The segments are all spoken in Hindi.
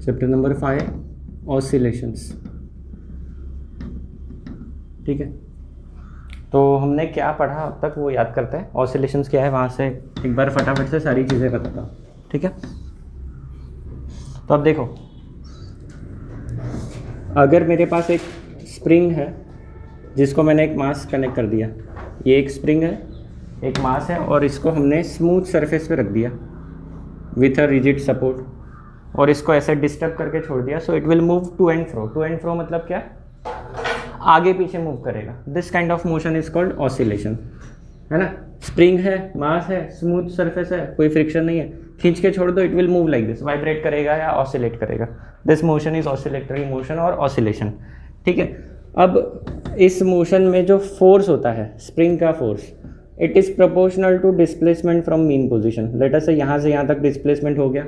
Chapter number 5 oscillations. ठीक है, तो हमने क्या पढ़ा अब तक वो याद करते हैं। ऑसिलेशंस क्या है वहाँ से एक बार फटाफट से सारी चीज़ें बताता हूँ। ठीक है, तो अब देखो, अगर मेरे पास एक स्प्रिंग है जिसको मैंने एक मास कनेक्ट कर दिया, ये एक स्प्रिंग है, एक मास है, और इसको हमने स्मूथ सरफेस पे रख दिया विथ अ रिजिड सपोर्ट, और इसको ऐसे डिस्टर्ब करके छोड़ दिया, so it will move to and fro. To and fro मतलब क्या, आगे पीछे मूव करेगा। This kind of motion is called oscillation, है ना। स्प्रिंग है, मास है, स्मूथ सरफेस है, कोई फ्रिक्शन नहीं है, खींच के छोड़ दो, it will move like this, vibrate करेगा या ऑसिलेट करेगा। This motion is oscillatory motion और ऑसिलेशन। ठीक है, अब इस मोशन में जो फोर्स होता है, स्प्रिंग का force, it is proportional to displacement from mean position. Let us से यहाँ से यहाँ तक डिस्प्लेसमेंट हो गया,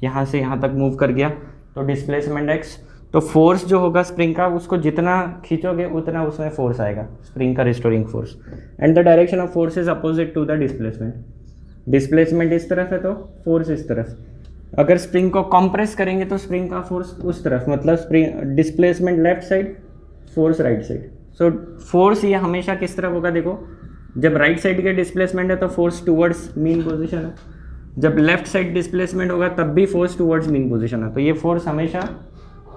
यहाँ से यहाँ तक मूव कर गया, तो डिस्प्लेसमेंट एक्स, तो फोर्स जो होगा स्प्रिंग का, उसको जितना खींचोगे उतना उसमें फोर्स आएगा, स्प्रिंग का restoring force. And the direction of force is opposite to the displacement. Displacement इस तरफ है तो फोर्स इस तरफ। अगर स्प्रिंग को कंप्रेस करेंगे तो स्प्रिंग का फोर्स उस तरफ, मतलब spring displacement left side, force right side. So force ये हमेशा किस तरफ होगा, देखो, जब राइट साइड के डिस्प्लेसमेंट है तो फोर्स टूवर्ड्स मीन पोजीशन है, जब लेफ्ट साइड डिस्प्लेसमेंट होगा तब भी फोर्स टूवर्ड्स मीन पोजीशन है। तो ये फोर्स हमेशा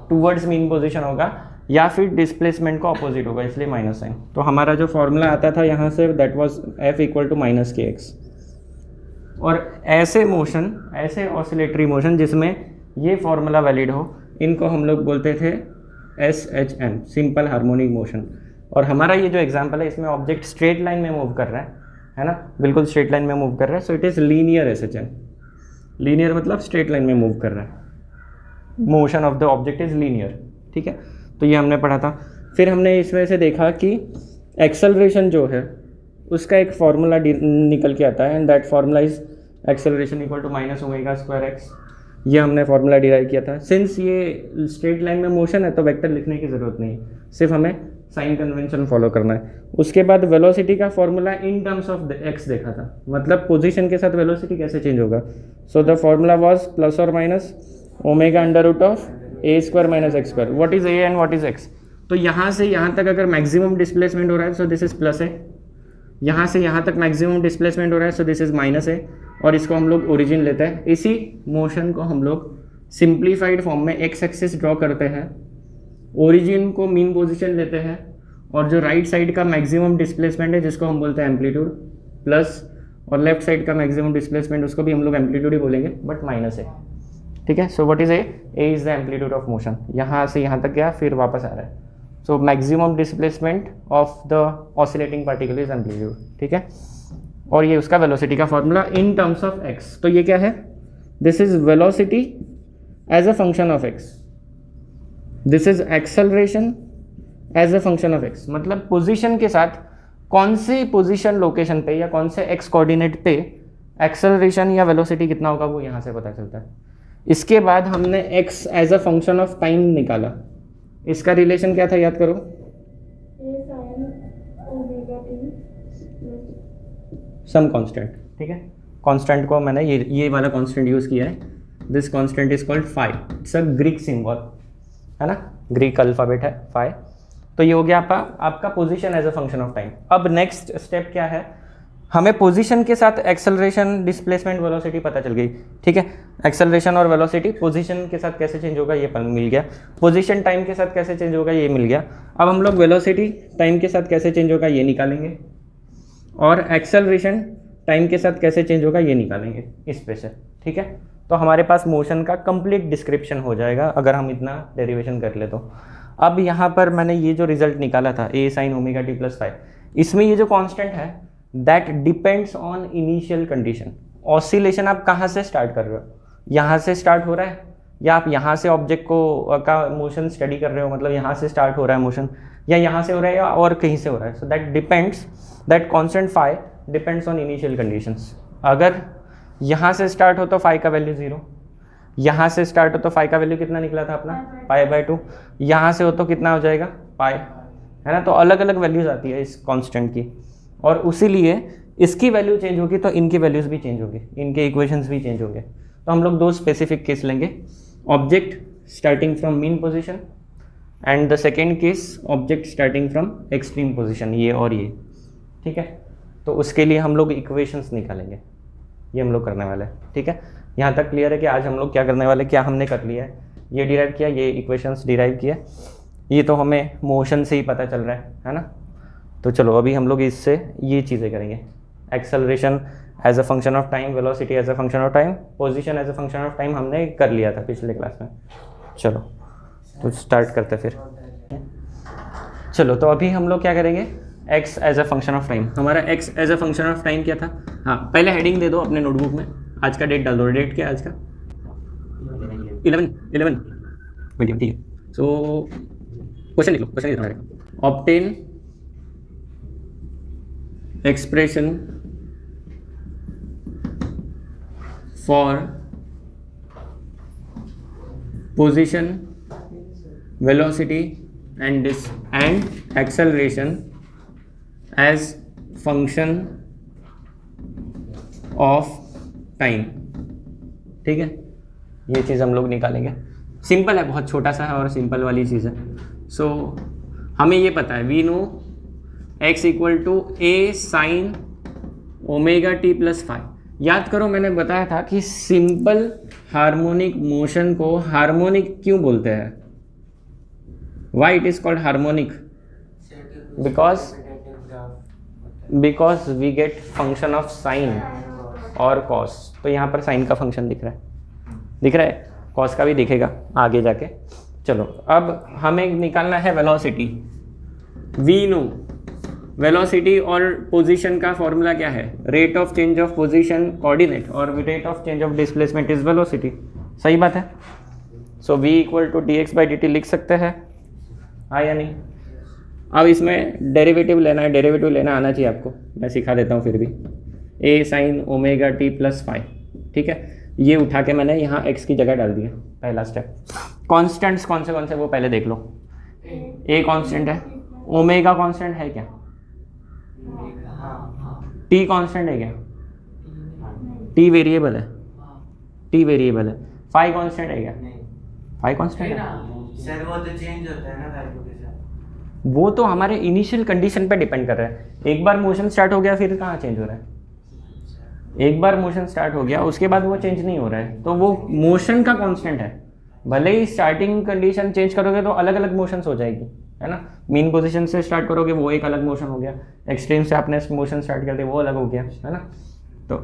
टूवर्ड्स मीन पोजीशन होगा या फिर डिस्प्लेसमेंट को अपोजिट होगा, इसलिए माइनस साइन। तो हमारा जो फॉर्मूला आता था यहाँ से, that was F equal to minus k x. और ऐसे मोशन, ऐसे ऑसिलेटरी मोशन जिसमें ये फॉर्मूला वैलिड हो, इनको हम लोग बोलते थे SHM, सिंपल हार्मोनिक मोशन। और हमारा ये जो एग्जाम्पल है, इसमें ऑब्जेक्ट स्ट्रेट लाइन में मूव कर रहा है ना, बिल्कुल स्ट्रेट लाइन में मूव कर रहा है, so it is linear SHM। Linear मतलब स्ट्रेट लाइन में मूव कर रहा है, motion of the object is linear. ठीक है, तो ये हमने पढ़ा था। फिर हमने इसमें से देखा कि एक्सेलरेशन जो है उसका एक फार्मूला निकल के आता है, and that formula is acceleration equal to minus omega square x. ये हमने फार्मूला डिराइव किया था। सिंस ये स्ट्रेट लाइन में मोशन है तो वेक्टर लिखने की ज़रूरत नहीं है, सिर्फ हमें साइन कन्वेंशन फॉलो करना है। उसके बाद वेलोसिटी का formula in terms of x देखा था, मतलब पोजीशन के साथ वेलोसिटी कैसे चेंज होगा। So the formula was plus और minus omega under root of a square minus x square. What is a and what is x. तो यहाँ से यहाँ तक अगर मैक्सिमम डिस्प्लेसमेंट हो रहा है सो दिस इज प्लस ए, यहाँ से यहाँ तक मैक्सिमम डिस्प्लेसमेंट हो रहा है सो दिस इज माइनस ए, और इसको हम लोग ओरिजिन लेते हैं। इसी मोशन को हम लोग सिंप्लीफाइड फॉर्म में एक्स एक्सिस ड्रॉ करते हैं, ओरिजिन को मीन पोजीशन लेते हैं, और जो राइट साइड का मैक्सिमम डिस्प्लेसमेंट है जिसको हम बोलते हैं एम्पलीट्यूड, प्लस, और लेफ्ट साइड का मैक्सिमम डिस्प्लेसमेंट उसको भी हम लोग एम्पलीट्यूड ही बोलेंगे, बट माइनस है। ठीक है, so what is A is the amplitude of motion. यहाँ से यहाँ तक गया, फिर वापस आ रहा है, so maximum displacement of the oscillating particle is amplitude. ठीक है, और ये उसका वेलोसिटी का formula in terms of x. तो ये क्या है, this is velocity as a function of x, this is acceleration as a function of x. मतलब पोजीशन के साथ कौन सी पोजीशन लोकेशन पे या कौन से एक्स कोऑर्डिनेट पे एक्सेलरेशन या वेलोसिटी कितना होगा वो यहाँ से पता चलता है। इसके बाद हमने x as a function of time निकाला। इसका रिलेशन क्या था, याद करो, सम कांस्टेंट। ठीक है, कांस्टेंट को मैंने ये वाला कांस्टेंट यूज़ किया है। This constant is called phi, it's a Greek symbol, है ना, ग्रीक अल्फ़ाबेट है फाई। तो ये हो गया आपका position as a function of time. अब नेक्स्ट स्टेप क्या है, हमें पोजीशन के साथ एक्सेलरेशन, डिस्प्लेसमेंट, वेलोसिटी पता चल गई। ठीक है, एक्सेलरेशन और वेलोसिटी पोजीशन के साथ कैसे चेंज होगा ये मिल गया, पोजीशन टाइम के साथ कैसे चेंज होगा ये मिल गया। अब हम लोग वेलोसिटी टाइम के साथ कैसे चेंज होगा ये निकालेंगे, और एक्सेलरेशन टाइम के साथ कैसे चेंज होगा ये निकालेंगे इस पे से। ठीक है, तो हमारे पास मोशन का कंप्लीट डिस्क्रिप्शन हो जाएगा अगर हम इतना डेरिवेशन कर ले तो। अब यहाँ पर मैंने ये जो रिजल्ट निकाला था ए साइन ओमेगा टी प्लस 5, इसमें ये जो कांस्टेंट है that depends on initial condition. Oscillation आप कहाँ से स्टार्ट कर रहे हो, यहाँ से स्टार्ट हो रहा है, या आप यहाँ से ऑब्जेक्ट को का मोशन स्टडी कर रहे हो, मतलब यहाँ से स्टार्ट हो रहा है मोशन, या यहाँ से हो रहा है या और कहीं से हो रहा है। So that depends, that constant phi depends on initial conditions. अगर यहाँ से स्टार्ट हो तो फाई का वैल्यू 0, यहाँ से स्टार्ट हो तो फाई का वैल्यू कितना निकला था अपना π/2, यहाँ से हो तो कितना हो जाएगा पाई, है ना। तो अलग अलग वैल्यूज आती है इस कांस्टेंट की, और उसीलिए इसकी वैल्यू चेंज होगी तो इनकी वैल्यूज भी चेंज होगी, इनके इक्वेशंस भी चेंज होंगे। तो हम लोग दो स्पेसिफिक केस लेंगे, object starting from mean position and the second case object starting from extreme position, ये और ये, ठीक है। तो उसके लिए हम लोग इक्वेशंस निकालेंगे, ये हम लोग करने वाले हैं, ठीक है। यहाँ तक क्लियर है कि आज हम लोग क्या करने वाले, क्या हमने कर लिया है, ये डिराइव किया, ये इक्वेशंस डिराइव किया, ये तो हमें मोशन से ही पता चल रहा है ना। तो चलो अभी हम लोग इससे ये चीज़ें करेंगे, acceleration as a function of time, velocity as a function of time, position as a function of time हमने कर लिया था पिछले क्लास में। चलो तो स्टार्ट करते फिर। चलो तो अभी हम लोग क्या करेंगे, x as a function of time. हमारा x as a function of time क्या था, हाँ पहले हेडिंग दे दो अपने नोटबुक में, आज का डेट डाल दो। डेट क्या है आज का, 11 मीडियम, ठीक है। सो क्वेश्चन लिख लो, क्वेश्चन लिख लो, obtain expression for position, velocity and acceleration as function of time, ठीक है। ये चीज़ हम लोग निकालेंगे, सिंपल है, बहुत छोटा सा है और सिंपल वाली चीज़ है। सो हमें ये पता है, we know x equal to a sin omega t plus five. याद करो मैंने बताया था कि सिंपल हार्मोनिक मोशन को हार्मोनिक क्यों बोलते हैं, why it is called harmonic, because we get function of sine और cos। तो यहाँ पर sin का फंक्शन दिख रहा है, cos का भी दिखेगा आगे जाके। चलो अब हमें निकालना है वेलोसिटी। we know वेलोसिटी और पोजीशन का फॉर्मूला क्या है, rate of change of position coordinate और rate of change of displacement is velocity, सही बात है। सो v इक्वल टू dx/dt लिख सकते हैं, हाँ या नहीं। अब इसमें डेरिवेटिव लेना है, डेरिवेटिव लेना आना चाहिए आपको, मैं सिखा देता हूँ फिर भी। a sin omega t plus five, ठीक है। ये उठा के मैंने यहाँ x की जगह डाल दिया, पहला स्टेप। कॉन्स्टेंट्स कौन से वो पहले देख लो। a कांस्टेंट है, ओमेगा कांस्टेंट है क्या, t कांस्टेंट है क्या, t वेरिएबल है, फाइव कांस्टेंट है क्या, फाइव कांस्टेंट है सर, वो तो चेंज होता है ना वैल्यू के साथ। वो तो हमारे इनिशियल कंडीशन पे डिपेंड कर रहा है। एक बार मोशन स्टार्ट हो गया फिर कहाँ चेंज हो रहा है, एक बार मोशन स्टार्ट हो गया उसके बाद वो चेंज नहीं हो रहा है, तो वो मोशन का कांस्टेंट है। भले ही स्टार्टिंग कंडीशन चेंज करोगे तो अलग अलग मोशंस हो जाएगी, है ना। मीन पोजीशन से स्टार्ट करोगे वो एक अलग मोशन हो गया, एक्सट्रीम से आपने मोशन स्टार्ट कर दिया वो अलग हो गया, है ना। तो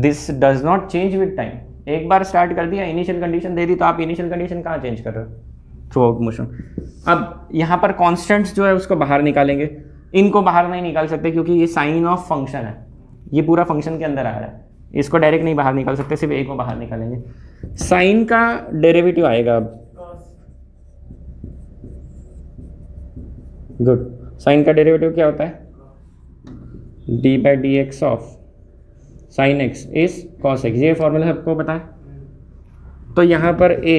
this does not change with time. एक बार स्टार्ट कर दिया, इनिशियल कंडीशन दे दी, तो आप इनिशियल कंडीशन कहाँ चेंज कर रहे हो, थ्रू आउट मोशन। अब यहाँ पर कॉन्स्टेंट्स जो है उसको बाहर निकालेंगे, इनको बाहर नहीं निकाल सकते क्योंकि ये साइन ऑफ फंक्शन है, ये पूरा फंक्शन के अंदर आ रहा है, इसको डायरेक्ट नहीं बाहर निकाल सकते, सिर्फ एक को बाहर निकालेंगे। साइन का डेरिवेटिव आएगा अब, गुड। साइन का डेरिवेटिव क्या होता है, d/dx of sine x is cos x, ये फॉर्मूला सबको पता है। तो यहाँ पर a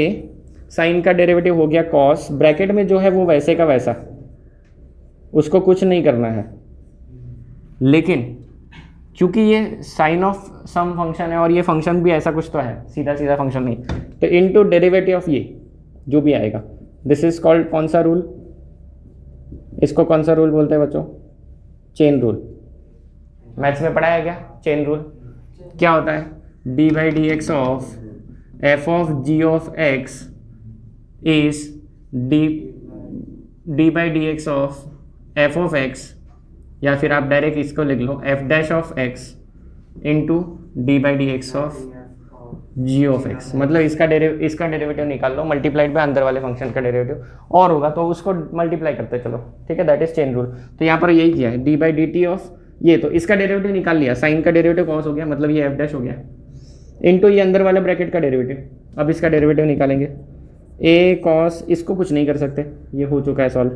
साइन का डेरिवेटिव हो गया कॉस, ब्रैकेट में जो है वो वैसे का वैसा, उसको कुछ नहीं करना है। लेकिन क्योंकि ये साइन ऑफ सम फंक्शन है और ये फंक्शन भी ऐसा कुछ तो है, सीधा सीधा फंक्शन नहीं, तो इनटू डेरिवेटिव ऑफ ये जो भी आएगा, दिस इज कॉल्ड कौन सा रूल, इसको कौन सा रूल बोलते हैं बच्चों, चेन रूल। मैथ्स में पढ़ा है क्या चेन रूल, क्या होता है, d/dx of f of g of x is d/dx of f of x, या फिर आप डायरेक्ट इसको लिख लो f' of x into d/dx of g of x। मतलब इसका डेरिवेटिव निकाल लो, मल्टीप्लाइड बाय अंदर वाले फंक्शन का डेरिवेटिव, और होगा तो उसको मल्टीप्लाई करते चलो, ठीक है, दैट इज चेन रूल। तो यहाँ पर यही किया है, d/dt ऑफ ये, तो इसका डेरिवेटिव निकाल लिया, साइन का डेरिवेटिव कॉस हो गया, मतलब ये f' हो गया, इंटू ये अंदर वाले ब्रैकेट का डेरिवेटिव। अब इसका डेरिवेटिव निकालेंगे, a cos, इसको कुछ नहीं कर सकते, ये हो चुका है सॉल्व,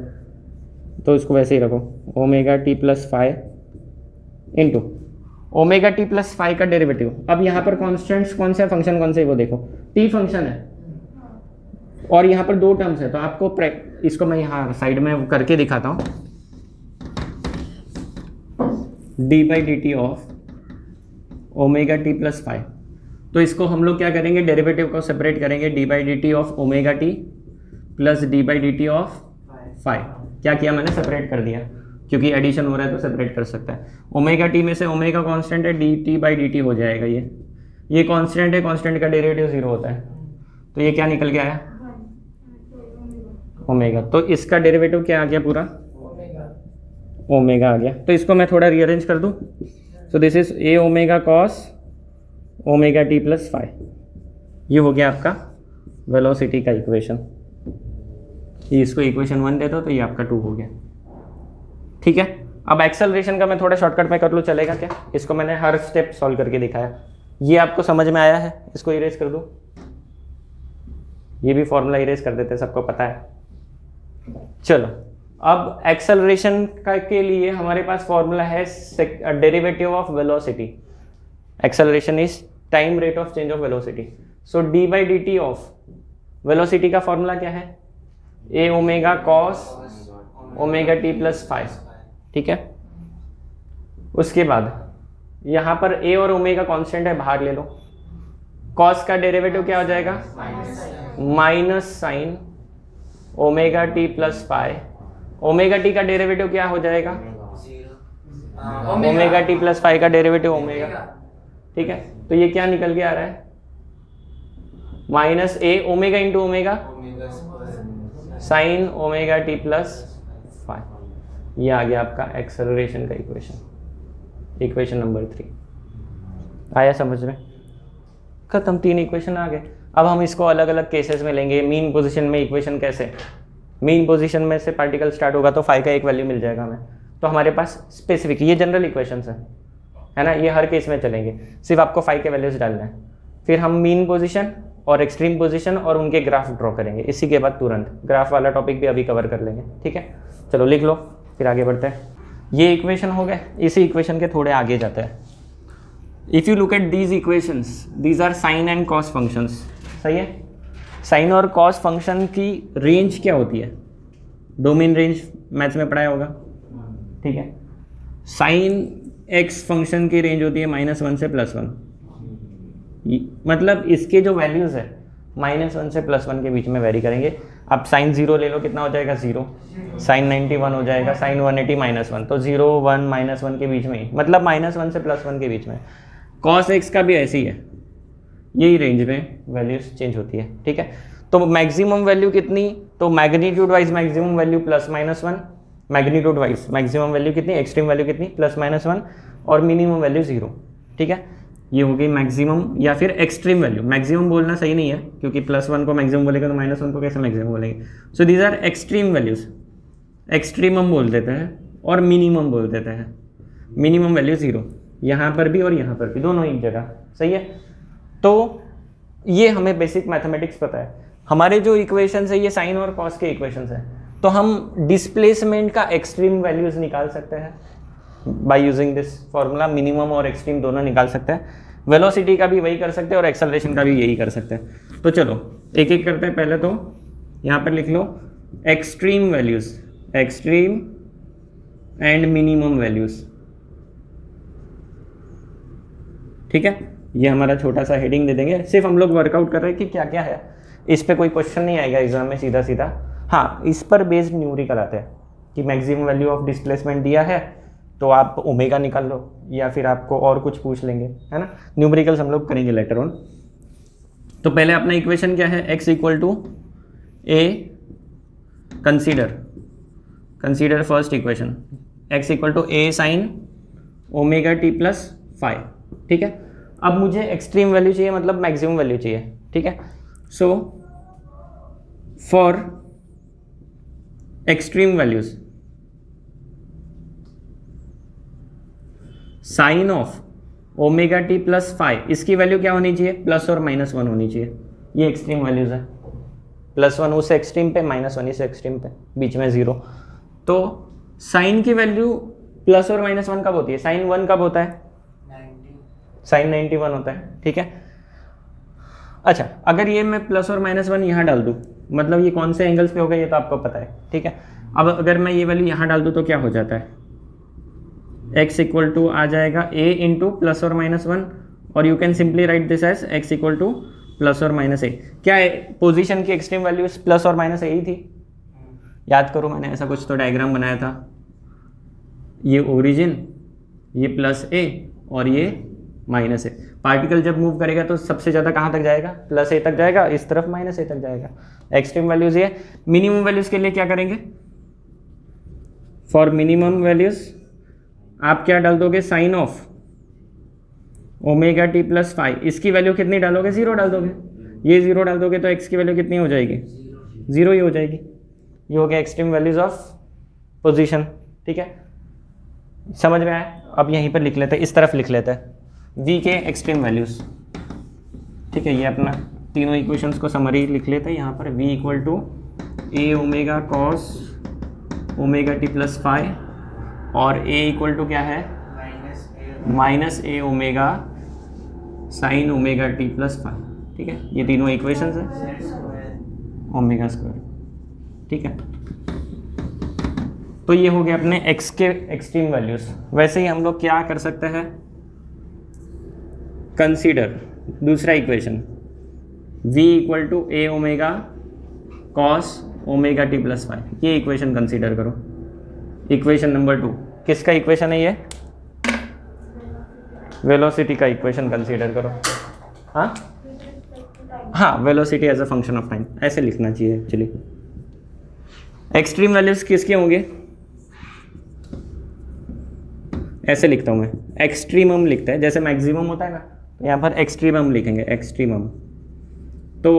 तो इसको वैसे ही रखो, omega t plus five into omega t plus five का डेरिवेटिव। अब यहाँ पर कॉन्स्टेंट्स कौन से फंक्शन कौन से, वो देखो टी फंक्शन है और यहाँ पर दो टर्म्स है, तो आपको इसको मैं यहाँ साइड में करके दिखाता हूँ, d/dt of omega t plus five तो इसको हम लोग क्या करेंगे, डेरिवेटिव को सेपरेट करेंगे, D by d t of omega t plus D by d t of five. क्या किया मैंने, सेपरेट कर दिया, क्योंकि एडिशन हो रहा है तो सेपरेट कर सकता है। ओमेगा टी में से ओमेगा कांस्टेंट है, D T by d T हो जाएगा, ये कांस्टेंट है, कांस्टेंट का डेरिवेटिव 0 होता है, तो ये क्या निकल के आया, ओमेगा। तो इसका डेरिवेटिव क्या आ गया, पूरा ओमेगा आ गया। तो इसको मैं थोड़ा रीअरेंज कर दूं, so this is a omega cos omega t plus five. ये हो गया आपका वेलोसिटी का इक्वेशन। ये इसको इक्वेशन 1 देता तो ये आपका 2 हो गया, ठीक है। अब एक्सेलरेशन का मैं थोड़ा शॉर्टकट में कर लूँ, चलेगा क्या? इसको मैंने हर स्टेप सॉल्व करके दिखाया, ये आपको समझ में आया है। इसको इरेज कर दूँ, ये भी फॉर्मूला इरेज कर देते, सबको पता है। चलो, अब एक्सेलरेशन का के लिए हमारे पास फॉर्मूला है derivative of velocity. Acceleration is time rate of change of velocity. So d by d t of velocity का फॉर्मूला क्या है, a omega cos omega t plus five, ठीक है। उसके बाद यहाँ पर ए और ओमेगा कांस्टेंट है, बाहर ले लो। कॉस का डेरिवेटिव क्या हो जाएगा, minus sign omega t plus five. Omega T का डेरिवेटिव क्या हो जाएगा, ओमेगा टी प्लस फाइव का डेरिवेटिव ओमेगा, ठीक है। तो ये क्या निकल के आ रहा है, minus a omega into omega sine omega t plus five. ये आ गया आपका एक्सेलरेशन का इक्वेशन नंबर 3। आया समझ में? खत्म, 3 इक्वेशन आ गए। अब हम इसको अलग अलग केसेस में लेंगे। मीन पोजीशन में इक्वेशन कैसे, मीन पोजीशन में से पार्टिकल स्टार्ट होगा तो फाइव का एक वैल्यू मिल जाएगा हमें, तो हमारे पास स्पेसिफिक, ये जनरल इक्वेशंस है ना, ये हर केस में चलेंगे, सिर्फ आपको फाइव के वैल्यूज डालना है। फिर हम मीन पोजीशन और एक्सट्रीम पोजीशन और उनके ग्राफ ड्रॉ करेंगे। इसी के बाद तुरंत ग्राफ वाला टॉपिक भी अभी कवर कर लेंगे, ठीक है। चलो लिख लो, फिर आगे बढ़ते हैं। ये इक्वेशन हो गए, इसी इक्वेशन के थोड़े आगे जाते हैं। If you look at these equations, these are sine and cos functions, सही है। साइन और कॉस फंक्शन की रेंज क्या होती है, डोमेन रेंज मैथ्स में पढ़ाया होगा, ठीक है। साइन एक्स फंक्शन की रेंज होती है -1 से +1, मतलब इसके जो वैल्यूज़ है -1 से +1 के बीच में वेरी करेंगे। आप साइन 0 ले लो, कितना हो जाएगा 0, साइन 91 हो जाएगा, साइन 180 -1, तो 0 1 -1 के बीच में ही, मतलब -1 से +1 के बीच में। कॉस एक्स का भी ऐसे ही है, यही रेंज में वैल्यूज चेंज होती है, ठीक है। तो मैक्सिमम वैल्यू कितनी, तो magnitude wise maximum value +-1, magnitude wise maximum value कितनी, एक्सट्रीम वैल्यू कितनी +-1, और मिनिमम वैल्यू 0, ठीक है। ये हो गई मैक्सिमम या फिर एक्सट्रीम वैल्यू। मैक्सिमम बोलना सही नहीं है, क्योंकि +1 को मैक्सिमम बोलेगा तो -1 को कैसे मैक्सिमम बोलेंगे। So these are extreme values, extremum बोल देते हैं और मिनिमम बोल देते हैं। मिनिमम वैल्यू 0, यहाँ पर भी और यहाँ पर भी, दोनों एक जगह, सही है। तो ये हमें बेसिक मैथमेटिक्स पता है। हमारे जो इक्वेशंस है ये साइन और कॉस के इक्वेशंस हैं, तो हम डिस्प्लेसमेंट का एक्सट्रीम वैल्यूज निकाल सकते हैं by using this formula. Minimum और एक्सट्रीम दोनों निकाल सकते हैं। वेलोसिटी का भी वही कर सकते हैं और एक्सेलरेशन का भी यही कर सकते हैं। तो चलो एक एक करते हैं। पहले तो यहाँ पर लिख लो extreme values, extreme and minimum values, ठीक है। ये हमारा छोटा सा हेडिंग दे देंगे, सिर्फ हम लोग वर्कआउट कर रहे हैं कि क्या क्या है। इस पे कोई क्वेश्चन नहीं आएगा एग्जाम में सीधा सीधा। हाँ, इस पर बेस्ड न्यूमेरिकल आते हैं कि मैक्सिमम वैल्यू ऑफ डिस्प्लेसमेंट दिया है तो आप ओमेगा निकाल लो, या फिर आपको और कुछ पूछ लेंगे, है ना। न्यूमेरिकल्स हम लोग करेंगे लेटर ऑन। तो पहले अपना इक्वेशन क्या है, x = a, consider first equation, x = a sin omega t plus 5, ठीक है। अब मुझे एक्सट्रीम वैल्यू चाहिए, मतलब मैक्सिमम वैल्यू चाहिए, ठीक है। So for extreme values sine of omega t plus 5, इसकी वैल्यू क्या होनी चाहिए, +और -1 होनी चाहिए। ये एक्सट्रीम वैल्यूज है, +1 उस एक्सट्रीम पे, -1 इस एक्सट्रीम पे, बीच में 0। तो साइन की वैल्यू + और -1 कब होती है, साइन 1 कब होता है, साइन 91 होता है, ठीक है। अच्छा, अगर ये मैं + और -1 यहाँ डाल दूँ, मतलब ये कौन से एंगल्स पे होगा ये तो आपको पता है, ठीक है। अब अगर मैं ये वैल्यू यहाँ डाल दूँ तो क्या हो जाता है, x = आ जाएगा a × +और -1 और you can simply write this as x equal to plus और माइनस ए। क्या है, पोजीशन की एक्सट्रीम वैल्यू प्लस और माइनस ए ही थी। याद करो, मैंने ऐसा कुछ तो डायग्राम बनाया था, ये ओरिजिन, ये प्लस ए और ये माइनस ए। पार्टिकल जब मूव करेगा तो सबसे ज़्यादा कहाँ तक जाएगा, प्लस ए तक जाएगा, इस तरफ माइनस ए तक जाएगा। एक्सट्रीम वैल्यूज़ ये। मिनिमम वैल्यूज़ के लिए क्या करेंगे, फॉर मिनिमम वैल्यूज़ आप क्या डाल दोगे, sine of omega t plus five. इसकी वैल्यू कितनी डालोगे, 0 डाल दोगे। ये 0 डाल दोगे तो एक्स की वैल्यू कितनी हो जाएगी, 0 ही हो जाएगी। ये हो गया एक्सट्रीम वैल्यूज ऑफ पोजीशन। ठीक है, समझ में आया। अब यहीं पर लिख लेते हैं, इस तरफ लिख लेते हैं v के एक्सट्रीम वैल्यूज। ठीक है, ये अपना तीनों इक्वेशंस को समरी लिख लेते हैं यहाँ पर। v equal to a omega cos omega t plus five और a इक्वल टू क्या है, minus a omega sine omega t plus five. ठीक है, ये तीनों इक्वेशंस हैं, ओमेगा स्क्वायर। ठीक है, तो ये हो गया अपने x के एक्सट्रीम वैल्यूज। वैसे ही हम लोग क्या कर सकते हैं, कंसीडर दूसरा equation v equal to a omega cos omega t plus five. ये इक्वेशन कंसीडर करो, इक्वेशन नंबर 2। किसका इक्वेशन है ये, वेलोसिटी का इक्वेशन कंसीडर करो। हाँ, velocity as a function of time, ऐसे लिखना चाहिए एक्चुअली। एक्सट्रीम वैल्यूज किसके होंगे, ऐसे लिखता हूँ मैं, एक्सट्रीमम लिखता है, जैसे मैक्सिमम होता है ना, तो यहाँ पर एक्सट्रीमम लिखेंगे, एक्सट्रीमम। तो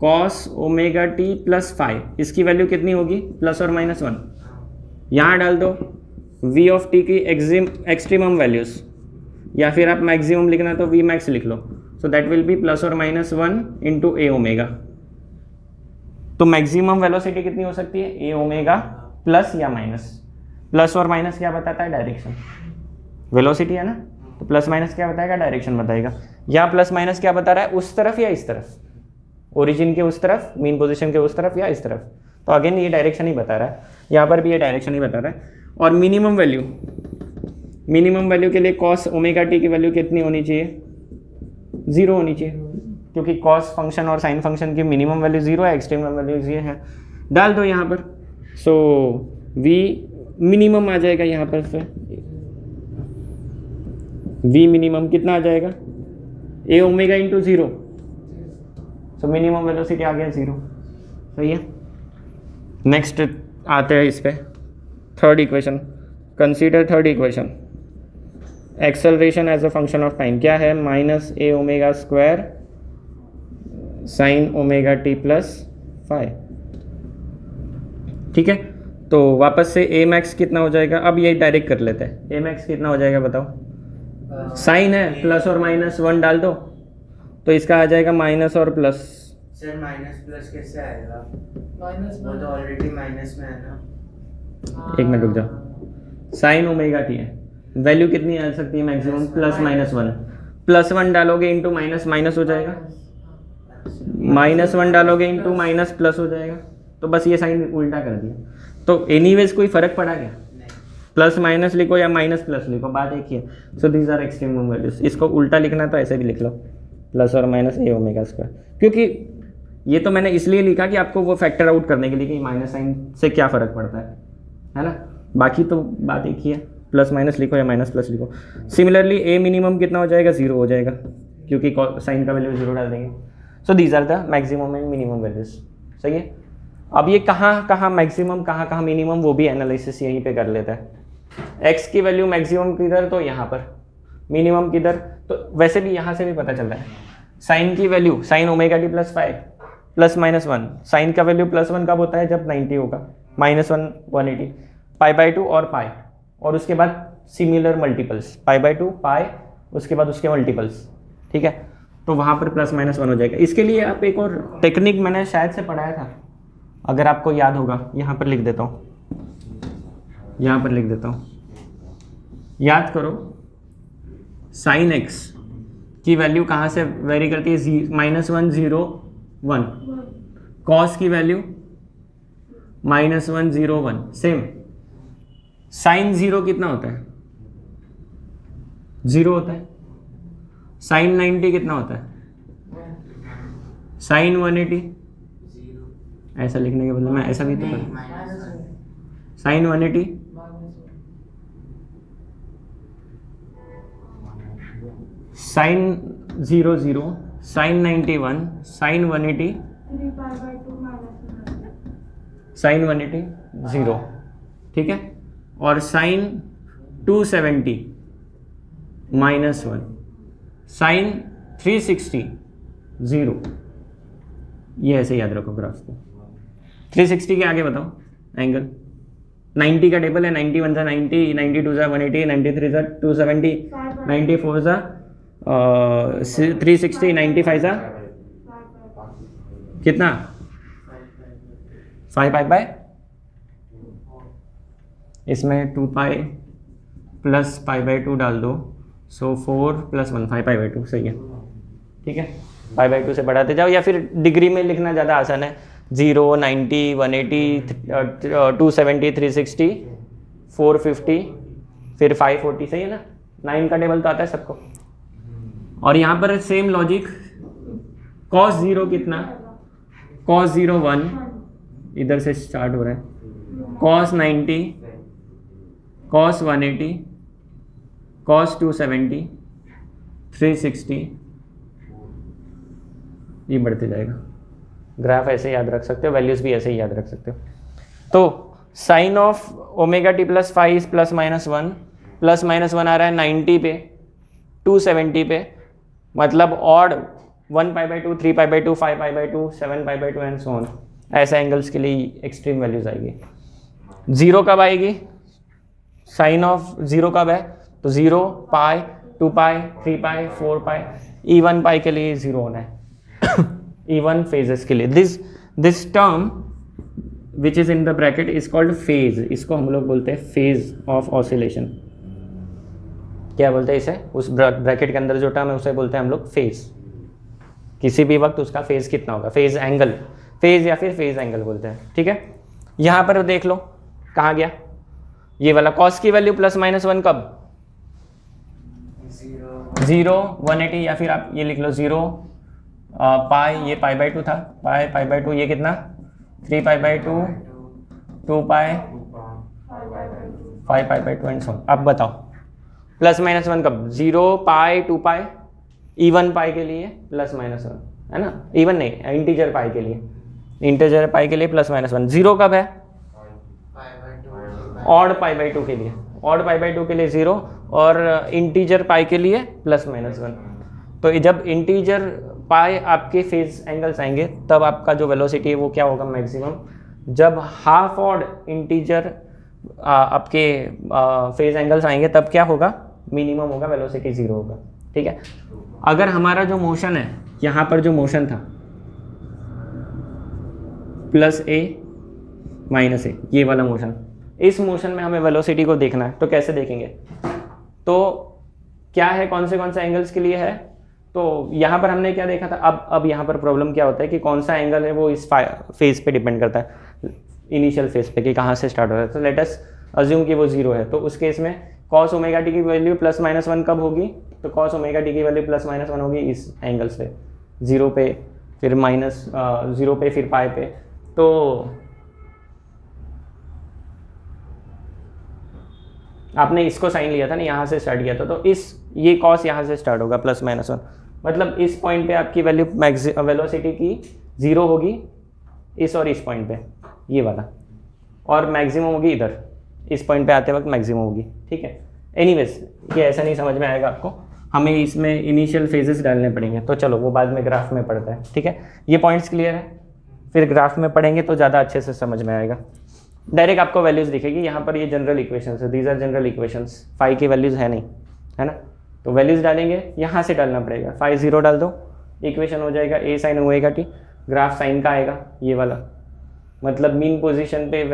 cos omega t plus five, इसकी वैल्यू कितनी होगी, प्लस और माइनस 1। यहाँ डाल दो v ऑफ टी की एक्सट्रीमम वैल्यूज़, या फिर आप मैक्सिमम लिखना तो v मैक्स लिख लो। So that will be plus और माइनस 1 इंटू ए ओमेगा। तो मैक्सिमम वेलोसिटी कितनी हो सकती है, ए ओमेगा प्लस या माइनस। प्लस और माइनस क्या बताता है, डायरेक्शन। वेलोसिटी है ना, तो प्लस माइनस क्या बताएगा, डायरेक्शन बताएगा। यहाँ प्लस माइनस क्या बता रहा है, उस तरफ या इस तरफ, ओरिजिन के उस तरफ, मीन पोजीशन के उस तरफ या इस तरफ। तो अगेन ये डायरेक्शन ही बता रहा है, यहाँ पर भी ये डायरेक्शन ही बता रहा है। और मिनिमम वैल्यू के लिए कॉस ओमेगा टी की वैल्यू कितनी होनी चाहिए, 0 होनी चाहिए, क्योंकि कॉस फंक्शन और साइन फंक्शन की मिनिमम वैल्यू 0 है, एक्सट्रीम वैल्यू ये है। डाल दो यहाँ पर। सो v मिनिमम आ जाएगा यहाँ पर से, v मिनिमम कितना आ जाएगा, a omega into 0। So minimum velocity आ गया 0। सही है। नेक्स्ट आते हैं इस पे, third equation. Consider third equation, acceleration as a function of time. क्या है, minus a omega square sine omega t plus 5। ठीक है, तो वापस से ए मैक्स कितना हो जाएगा, अब ये डायरेक्ट कर लेते हैं। ए मैक्स कितना हो जाएगा बताओ, साइन है, प्लस और माइनस 1 डाल दो, तो इसका आ जाएगा माइनस और प्लस। सर माइनस प्लस कैसे आएगा, माइनस वो तो ऑलरेडी माइनस में है ना। एक मिनट रुक जाओ, साइन ओमेगा टी है, वैल्यू कितनी आ सकती है मैक्सिमम, प्लस माइनस 1। प्लस 1 डालोगे इंटू माइनस माइनस हो जाएगा, माइनस 1 डालोगे इंटू माइनस प्लस हो जाएगा। तो बस ये साइन उल्टा कर दिया। तो एनीवेज कोई फर्क पड़ा क्या, प्लस माइनस लिखो या माइनस प्लस लिखो, बात एक ही है। So these are extreme values. इसको उल्टा लिखना तो ऐसे भी लिख लो, प्लस और माइनस ए ओमेगा स्क्वायर। क्योंकि ये तो मैंने इसलिए लिखा कि आपको वो फैक्टर आउट करने के लिए कि माइनस साइन से क्या फ़र्क पड़ता है ना। बाकी तो बात एक ही है, प्लस माइनस लिखो या माइनस प्लस लिखो। सिमिलरली ए मिनिमम कितना हो जाएगा, 0 हो जाएगा, क्योंकि साइन का वैल्यू 0 डाल देंगे। So these are the maximum and minimum values. सही है। अब ये कहाँ मैक्सिमम कहाँ मिनिमम, वो भी एनालिसिस यहीं पे कर लेता है। एक्स की वैल्यू मैक्सिमम किधर, तो यहाँ पर। मिनिमम किधर, तो वैसे भी यहाँ से भी पता चल रहा है। साइन की value, sine omega t plus 5 plus minus 1, sine का वैल्यू प्लस 1 कब होता है, जब 90 होगा, माइनस 1 180, π/2 और पाई, और उसके बाद सिमिलर मल्टीपल्स, π/2 पाई, उसके बाद उसके मल्टीपल्स। ठीक है, तो वहाँ पर प्लस माइनस 1 हो जाएगा। इसके लिए आप एक और टेक्निक मैंने शायद से पढ़ाया था, अगर आपको याद होगा, यहाँ पर लिख देता हूँ, यहाँ पर लिख देता हूँ, याद करो। साइन एक्स की वैल्यू कहाँ से वेरी करती है, -1 0 1। कॉस की वैल्यू -1 0 1। सेम साइन 0 कितना होता है, 0 होता है। साइन 90 कितना होता है? साइन 180, ऐसा लिखने के बदले मैं ऐसा भी तो कर, sine 180 sine 00 sine 91 sine 180 sine 180 0, ठीक है। और साइन 270 -1, साइन 360 0। ये ऐसे याद रखो ग्राफ को। 360 के आगे बताओ एंगल। 90 का टेबल है, 91 सा 90, 92 सा 180, 93 सा 270, 94 सा 360, 95 सा कितना 5 पाई बाय, इसमें 2 पाई प्लस पाई बाई 2 डाल दो, सो 4 + 1 5 पाई बाई 2 सही है, ठीक है। पाई बाई 2 से बढ़ाते जाओ, या फिर डिग्री में लिखना ज़्यादा आसान है। 0, 90, 180, 270, 360, 450, फिर 540 सही है ना। 9 का टेबल तो आता है सबको। और यहाँ पर सेम लॉजिक, cos 0 कितना, cos 0 1, इधर से स्टार्ट हो रहा है, cos 90, cos 180, cos 270, 360, ये बढ़ते जाएगा। ग्राफ ऐसे याद रख सकते हो, वैल्यूज़ भी ऐसे ही याद रख सकते हो। तो sine of omega t plus 5 +- 1 +- 1 आ रहा है 90 पे, 270 पे, मतलब odd 1 pi by 2, 3 pi by 2, 5 pi by 2, 7 pi by 2 and so on. ऐसे एंगल्स के लिए एक्सट्रीम वैल्यूज आएगी। 0 कब आएगी? साइन ऑफ 0 कब है? तो 0, पाई, 2 पाई, 3 पाई, 4 पाई, E1 पाई के लिए 0 होना है। E1 phases के लिए this term which is in the bracket is called phase. इसको हम लोग बोलते हैं फेज ऑफ ऑसिलेशन। क्या बोलते हैं इसे? उस ब्रैकेट के अंदर जो टर्म है उसे बोलते हैं हम लोग फेज। किसी भी वक्त उसका फेज कितना होगा, फेज एंगल, फेज या फिर फेज एंगल बोलते हैं, ठीक है। यहाँ पर देख लो कहाँ गया ये वाला कॉस की वैल्यू +- 1 कब? 0, 180, या फिर आप ये लिख लो 0 पाई, ये पाई बाई 2 था, पाई बाई 2, ये कितना 3 pi by 2, 2 pi, 5 pi by 2 and so on. अब बताओ +- 1 कब? 0 पाई, 2 पाई, E1 पाई के लिए +- 1 है ना, E1 नहीं, इंटीजर पाई के लिए, इंटीजर पाई के लिए +- 1। 0 कब है? ऑड पाई बाई 2 के लिए, ऑड पाई बाई 2 के लिए 0, और इंटीजर पाई के लिए +- 1। तो जब इंटीजर पाई आपके फेज एंगल्स आएंगे तब आपका जो वेलोसिटी है वो क्या होगा? मैक्सिमम। जब हाफ ऑड इंटीजर आपके फेज एंगल्स आएंगे तब क्या होगा? मिनिमम होगा, वेलोसिटी 0 होगा, ठीक है। अगर हमारा जो मोशन है, यहाँ पर जो मोशन था +a - a, ये वाला मोशन, इस मोशन में हमें वेलोसिटी को देखना है, तो कैसे देखेंगे? तो क्या है, कौन से एंगल्स के लिए है? तो यहाँ पर हमने क्या देखा था, अब यहाँ पर प्रॉब्लम क्या होता है कि कौन सा एंगल है वो इस फेज पे डिपेंड करता है, इनिशियल फेज पे, कि कहाँ से स्टार्ट हो रहा है। तो लेट अस अज्यूम कि वो 0 है, तो उस केस में cos ओमेगा टी की वैल्यू +- 1 कब होगी? तो cos ओमेगा टी की वैल्यू +- 1 होगी इस एंगल से, 0 पे, फिर -0 पे, फिर पाई पे। तो आपने इसको साइन लिया था ना, यहाँ से स्टार्ट किया था, तो ये कॉस यहाँ से स्टार्ट होगा +- 1, मतलब इस पॉइंट पे आपकी वैल्यू वेलोसिटी की 0 होगी, इस और इस पॉइंट पे, ये वाला, और मैक्सिमम होगी इधर, इस पॉइंट पे आते वक्त मैक्सिमम होगी, ठीक है। एनीवेज ये ऐसा नहीं समझ में आएगा आपको, हमें इसमें इनिशियल फेजेस डालने पड़ेंगे, तो चलो वो बाद में ग्राफ में पड़ता है, ठीक है। ये पॉइंट्स क्लियर है, फिर ग्राफ में पढ़ेंगे तो ज़्यादा अच्छे से समझ में आएगा। डायरेक्ट आपको वैल्यूज़ दिखेगी यहाँ पर, ये जनरल इक्वेशंस है, these are general equations, phi की वैल्यूज़ है नहीं, है ना। तो वैल्यूज़ डालेंगे, यहाँ से डालना पड़ेगा, फाई 0 डाल दो, इक्वेशन हो जाएगा a sin omega t, graph sine का आएगा ये वाला, मतलब मीन पोजीशन पे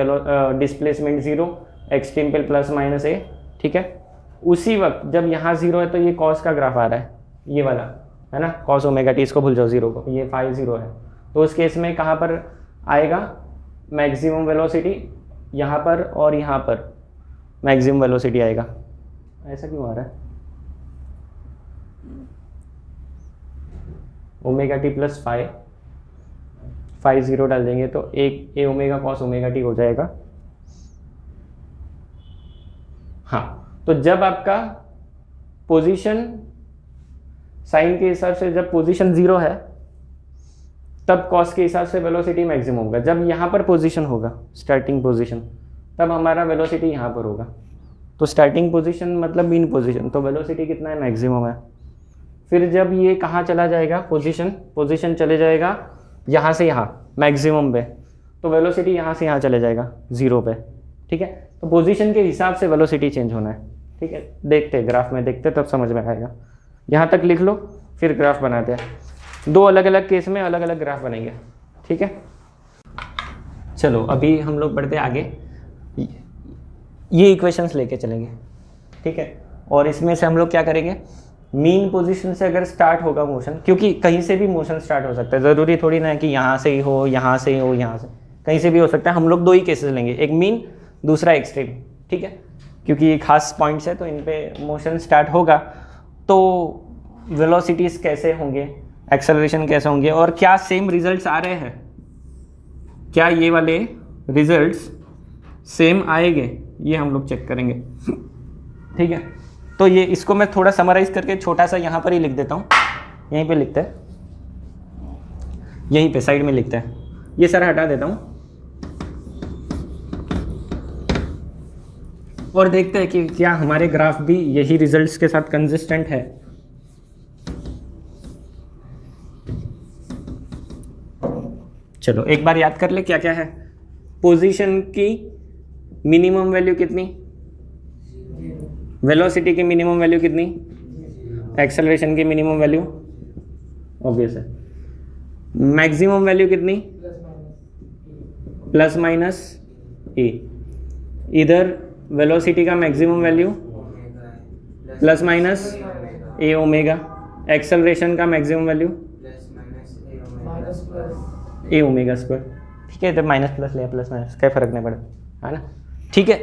डिस्प्लेसमेंट 0, एक्सट्रीम पे +- a, ठीक है। उसी वक्त जब यहाँ 0 है तो ये कॉस का ग्राफ आ रहा है, ये वाला है ना, कॉस ओमेगा टी, इसको भूल जाओ 0 को, ये फाई 0 है, तो उस केस में कहाँ पर आएगा मैक्सिमम वेलोसिटी? यहाँ पर और यहाँ पर मैक्सिमम वेलोसिटी आएगा। ऐसा क्यों आ रहा है? ओमेगा टी प्लस फाई 0 डाल देंगे तो एक ए ओमेगा कॉस ओमेगा टी हो जाएगा। हाँ, तो जब आपका पोजीशन साइन के हिसाब से जब पोजीशन 0 है तब कॉस के हिसाब से वेलोसिटी मैक्सिमम होगा। जब यहाँ पर पोजीशन होगा स्टार्टिंग पोजीशन तब हमारा वेलोसिटी यहाँ पर होगा। तो स्टार्टिंग पोजीशन मतलब मीन पोजीशन, तो वेलोसिटी कितना है, मैक्सिमम है। फिर जब ये कहाँ चला जाएगा, पोजीशन चले जाएगा यहाँ से यहाँ मैक्सिमम पे, तो वेलोसिटी यहाँ से यहाँ चले जाएगा 0 पे। ठीक है, तो पोजीशन के हिसाब से वेलोसिटी चेंज होना है। ठीक है, देखते ग्राफ में देखते तब समझ में आएगा। यहाँ तक लिख लो, फिर ग्राफ बनाते हैं। 2 अलग अलग केस में अलग अलग ग्राफ बनेंगे। ठीक है, चलो अभी हम लोग बढ़ते आगे। ये इक्वेशंस लेके चलेंगे। ठीक है, और इसमें से हम लोग क्या करेंगे, मीन पोजीशन से अगर स्टार्ट होगा मोशन, क्योंकि कहीं से भी मोशन स्टार्ट हो सकता है, ज़रूरी थोड़ी ना है कि यहाँ से ही हो, यहाँ से ही हो, यहाँ से कहीं से भी हो सकता है। हम लोग 2 ही केसेस लेंगे, एक मीन दूसरा एक्सट्रीम। ठीक है, क्योंकि ये खास पॉइंट्स है तो इन पे मोशन स्टार्ट होगा तो वेलोसिटीज़ कैसे होंगे, एक्सेलरेशन कैसे होंगे और क्या सेम रिजल्ट्स आ रहे हैं, क्या ये वाले रिजल्ट्स सेम आएंगे, ये हम लोग चेक करेंगे। ठीक है, तो ये इसको मैं थोड़ा समराइज करके छोटा सा यहाँ पर ही लिख देता हूँ। यहीं पे लिखते हैं, यहीं पे साइड में लिखते हैं। ये सारा हटा देता हूँ और देखते हैं कि क्या हमारे ग्राफ भी यही रिजल्ट्स के साथ कंसिस्टेंट है। चलो एक बार याद कर ले क्या क्या है। पोजीशन की मिनिमम वैल्यू कितनी, वेलोसिटी की मिनिमम वैल्यू कितनी, एक्सेलरेशन की मिनिमम वैल्यू ऑब्वियस है, मैक्सिमम वैल्यू कितनी, प्लस माइनस ए। इधर वेलोसिटी का maximum value plus minus a omega, acceleration का मैक्सिमम वैल्यू ए ओमेगा स्क्वायर। ठीक है, जब माइनस प्लस लिया प्लस माइनस क्या फ़र्क नहीं पड़ा, है ना। ठीक है,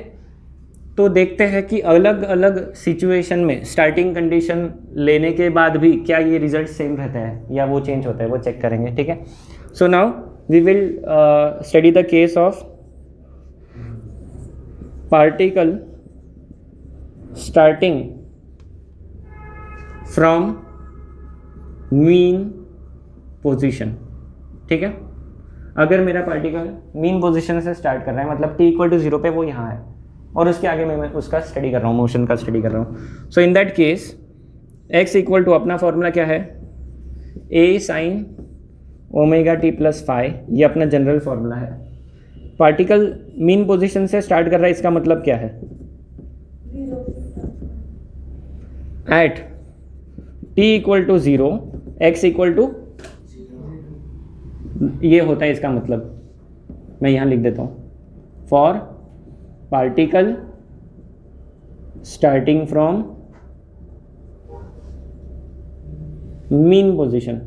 तो देखते हैं कि अलग अलग सिचुएशन में स्टार्टिंग कंडीशन लेने के बाद भी क्या ये रिजल्ट सेम रहता है या वो चेंज होता है, वो चेक करेंगे। ठीक है, so now we will study the case of particle starting from mean position. ठीक है, अगर मेरा पार्टिकल मीन पोजीशन से स्टार्ट कर रहा है मतलब t=0 पे वो यहाँ है और उसके आगे मैं उसका स्टडी कर रहा हूँ, मोशन का स्टडी कर रहा हूँ। So in that case x = अपना फॉर्मूला क्या है, a sin omega t plus phi, ये अपना जनरल फॉर्मूला है। पार्टिकल मीन पोजीशन से स्टार्ट कर रहा है, इसका मतलब क्या है, एट t=0 x ये होता है, इसका मतलब मैं यहाँ लिख देता हूँ, for particle starting from mean position.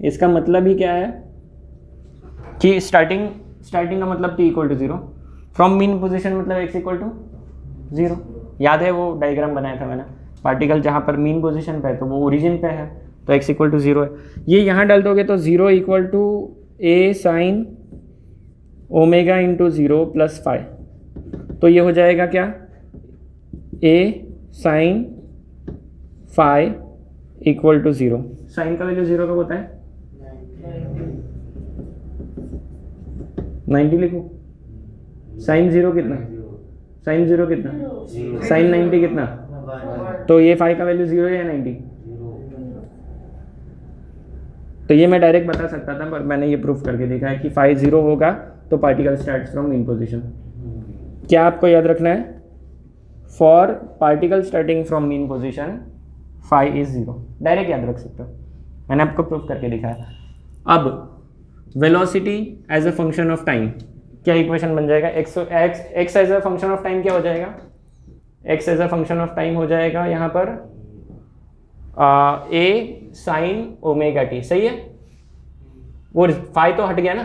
इसका मतलब ही क्या है कि स्टार्टिंग का मतलब t=0, फ्रॉम मीन पोजीशन मतलब x = 0। याद है वो डायग्राम बनाया था मैंने, पार्टिकल जहाँ पर मीन पोजीशन पे है तो वो ओरिजिन पे है तो x = 0 है। ये यहाँ डाल दोगे तो 0 = a sin ओमेगा × 0 + फाई, तो ये हो जाएगा क्या, a sin फाई = 0। साइन का वैल्यू 0 कब होता है, 90 लिखो। साइन 0 कितना, साइन 0 कितना, साइन 90 कितना, तो ये फाई का वैल्यू 0 या 90, तो ये मैं डायरेक्ट बता सकता था पर मैंने ये प्रूफ करके देखा है कि फाई 0 होगा तो particle start from mean position. क्या आपको याद रखना है, for particle starting from mean position phi is 0, direct याद रख सकते हो, मैंने आपको प्रूफ करके दिखाया। अब velocity as a function of time, क्या इक्वेशन बन जाएगा, x as a function of time क्या हो जाएगा, x as a function of time हो जाएगा यहाँ पर a sin ओमेगा टी, सही है, वो फाई तो हट गया ना,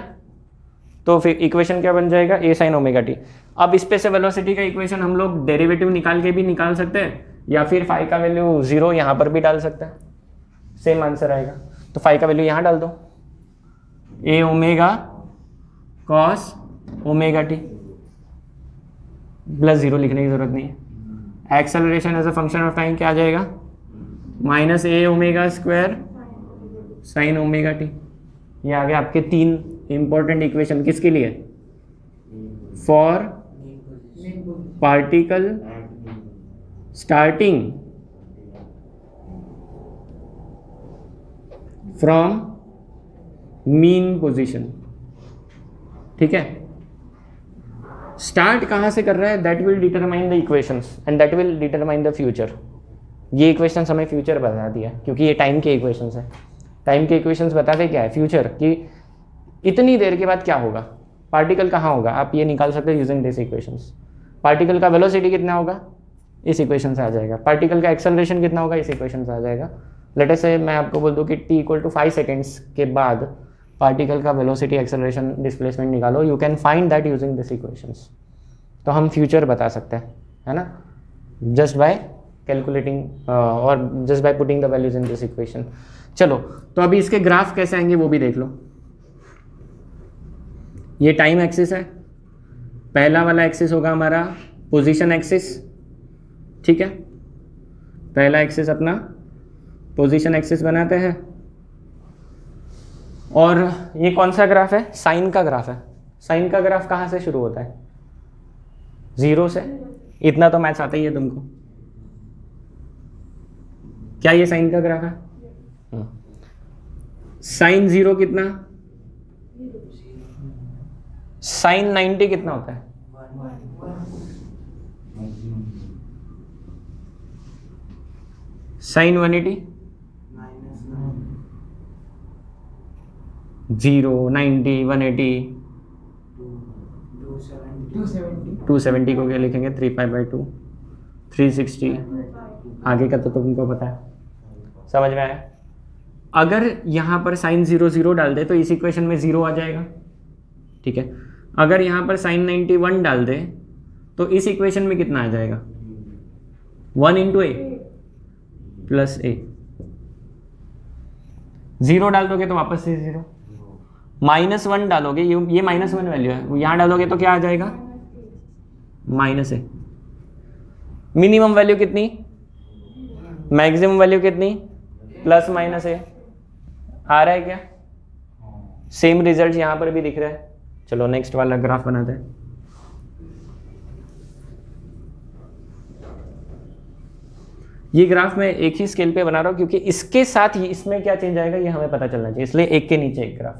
तो फिर इक्वेशन क्या बन जाएगा, a sin ओमेगा टी। अब इस पे से वेलोसिटी का इक्वेशन हम लोग डेरिवेटिव निकाल के भी निकाल सकते हैं या फिर फाई का वैल्यू 0 यहाँ पर भी डाल सकते हैं, सेम आंसर आएगा। तो फाई का वैल्यू यहाँ डाल दो, a omega cos omega t, plus 0 लिखने की ज़रूरत नहीं है। Acceleration as a function of time क्या आ जाएगा, minus a omega square sine omega t. ये आ गया आपके 3 इंपॉर्टेंट इक्वेशन किसके लिए, for particle starting from mean position. ठीक है, स्टार्ट कहाँ से कर रहा है, that will determine the equations and that will determine the future. ये इक्वेशंस हमें फ्यूचर बता दिया क्योंकि ये टाइम के इक्वेशंस है। टाइम के इक्वेशंस बताते क्या है, फ्यूचर कि इतनी देर के बाद क्या होगा, पार्टिकल कहाँ होगा, आप ये निकाल सकते हो यूजिंग दिस इक्वेशंस। पार्टिकल का वेलोसिटी कितना होगा, इस इक्वेशन से आ जाएगा। पार्टिकल का एक्सेलरेशन कितना होगा, इस इक्वेशन से आ जाएगा। लेट अस से मैं आपको बोल दूँ कि t = 5 सेकेंड्स के बाद पार्टिकल का वेलोसिटी, एक्सेलरेशन, डिस्प्लेसमेंट निकालो, you can find that using this equations. तो हम फ्यूचर बता सकते हैं, है ना, जस्ट बाय कैलकुलेटिंग और just by putting the values in this equation. चलो, तो अभी इसके ग्राफ कैसे आएंगे वो भी देख लो। ये टाइम एक्सिस है, पहला वाला एक्सिस होगा हमारा पोजीशन एक्सिस। ठीक है, पहला एक्सिस अपना पोजीशन एक्सिस बनाते हैं। और ये कौन सा ग्राफ है, साइन का ग्राफ है। साइन का ग्राफ कहाँ से शुरू होता है, 0 से। इतना तो मैथ्स आता ही है तुमको। क्या ये साइन का ग्राफ है, साइन 0 कितना, साइन 90 कितना होता है, साइन 180, 0, 90, 180, 270 को क्या लिखेंगे, 3π/2, 360। आगे का तो तुमको पता है, समझ में आया। अगर यहाँ पर साइन 0 0 डाल दे तो इस इक्वेशन में 0 आ जाएगा। ठीक है, अगर यहाँ पर साइन 91 डाल दे तो इस इक्वेशन में कितना आ जाएगा, 1 × a प्लस a। 0 डाल दोगे तो वापस से 0, -1 डालोगे, ये -1 वैल्यू है, यहाँ डालोगे तो क्या आ जाएगा, -a। मिनिमम वैल्यू कितनी, मैक्सिमम वैल्यू कितनी, +-a। आ रहा है क्या, सेम रिजल्ट यहाँ पर भी दिख रहा है। चलो नेक्स्ट वाला ग्राफ बनाते हैं। ये ग्राफ मैं एक ही स्केल पे बना रहा हूँ क्योंकि इसके साथ ही इसमें क्या चेंज आएगा ये हमें पता चलना चाहिए, इसलिए एक के नीचे एक ग्राफ।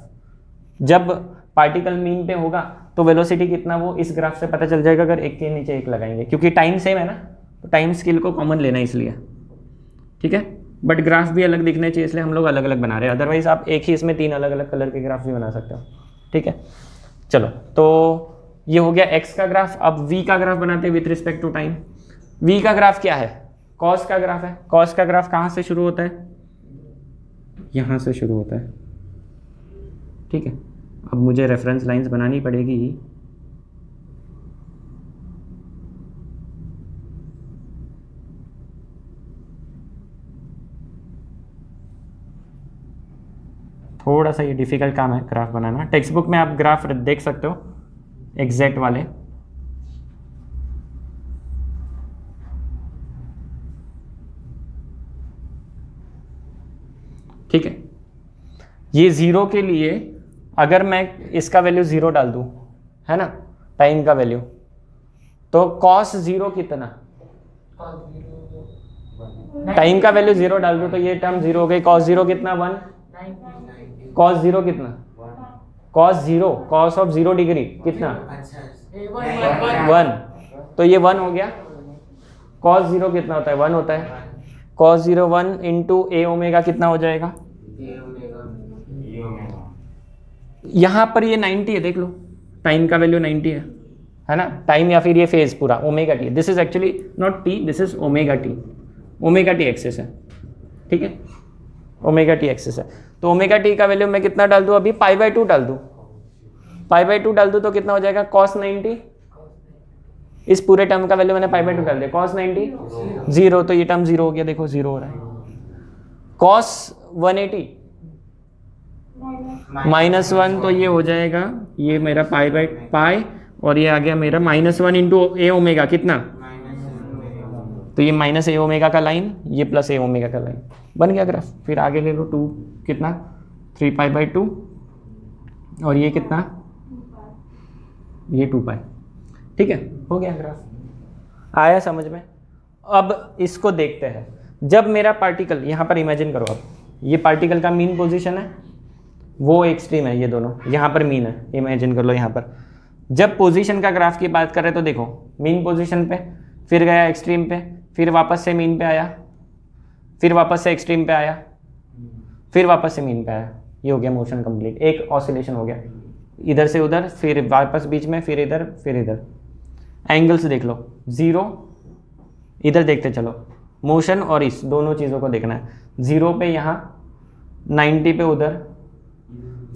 जब पार्टिकल मीन पे होगा तो वेलोसिटी कितना वो इस ग्राफ से पता चल जाएगा अगर एक के नीचे एक लगाएंगे, क्योंकि टाइम सेम है ना, तो टाइम स्केल को कॉमन लेना इसलिए। ठीक है, बट ग्राफ भी अलग दिखने चाहिए इसलिए हम लोग अलग अलग बना रहे हैं, अदरवाइज आप एक ही इसमें 3 अलग अलग कलर के ग्राफ भी बना सकते हो। ठीक है, चलो तो ये हो गया x का ग्राफ। अब v का ग्राफ बनाते हैं with respect to time. v का ग्राफ क्या है, कॉस का ग्राफ है। कॉस का ग्राफ कहाँ से शुरू होता है, यहाँ से शुरू होता है। ठीक है, अब मुझे रेफरेंस लाइंस बनानी पड़ेगी। थोड़ा सा ये डिफ़िकल्ट काम है ग्राफ बनाना। टेक्स्ट बुक में आप ग्राफ देख सकते हो एग्जैक्ट वाले। ठीक है, ये 0 के लिए अगर मैं इसका वैल्यू 0 डाल दूं, है ना, टाइम का वैल्यू, तो cos 0 कितना, टाइम का वैल्यू 0 डाल दूं तो ये टर्म 0 हो गई। cos 0 कितना, 1। cos 0 कितना, cos 0, cos ऑफ 0 डिग्री कितना, 1। तो ये 1 हो गया। cos 0 कितना होता है, 1 होता है। cos 0 1 इंटू a ओमेगा कितना हो जाएगा, यहाँ पर ये 90 है, देख लो टाइम का वैल्यू 90 है ना, टाइम या फिर ये फेज पूरा omega T. This is actually not T, this is omega T. Omega T axis है। ठीक है, ओमेगा टी एक्सिस है। तो ओमेगा टी का वैल्यू मैं कितना डाल दूँ अभी, π/2 डाल दूँ। π/2 डाल दूँ तो कितना हो जाएगा, cos 90। इस पूरे टर्म का वैल्यू मैंने π/2 डाल दिया, cos 90 0, तो ये टर्म 0 हो गया, देखो 0 हो रहा है। cos 180 -1 तो ये हो जाएगा, ये मेरा पाई बाई पाई, और ये आ गया मेरा -1 इंटू ए ओमेगा कितना, तो ये माइनस ए ओमेगा का लाइन, ये प्लस ए ओमेगा का लाइन बन गया ग्राफ। फिर आगे ले लो 2 कितना 3 पाई बाई 2, और ये कितना, ये 2 पाई। ठीक है, हो गया ग्राफ, आया समझ में। अब इसको देखते हैं, जब मेरा पार्टिकल यहाँ पर इमेजिन करो, अब ये पार्टिकल का मीन पोजीशन है, वो एक्सट्रीम है, ये दोनों यहाँ पर मीन है, इमेजिन कर लो यहाँ पर। जब पोजीशन का ग्राफ की बात करें तो देखो मीन पोजीशन पे, फिर गया एक्सट्रीम पे, फिर वापस से मीन पे आया, फिर वापस से एक्सट्रीम पे आया, फिर वापस से मीन पे आया। ये हो गया मोशन कंप्लीट, एक ऑसिलेशन हो गया, इधर से उधर, फिर वापस बीच में, फिर इधर, फिर इधर। एंगल्स देख लो, 0 इधर देखते चलो, मोशन और इस दोनों चीज़ों को देखना है। 0 पे यहाँ, 90 पे उधर,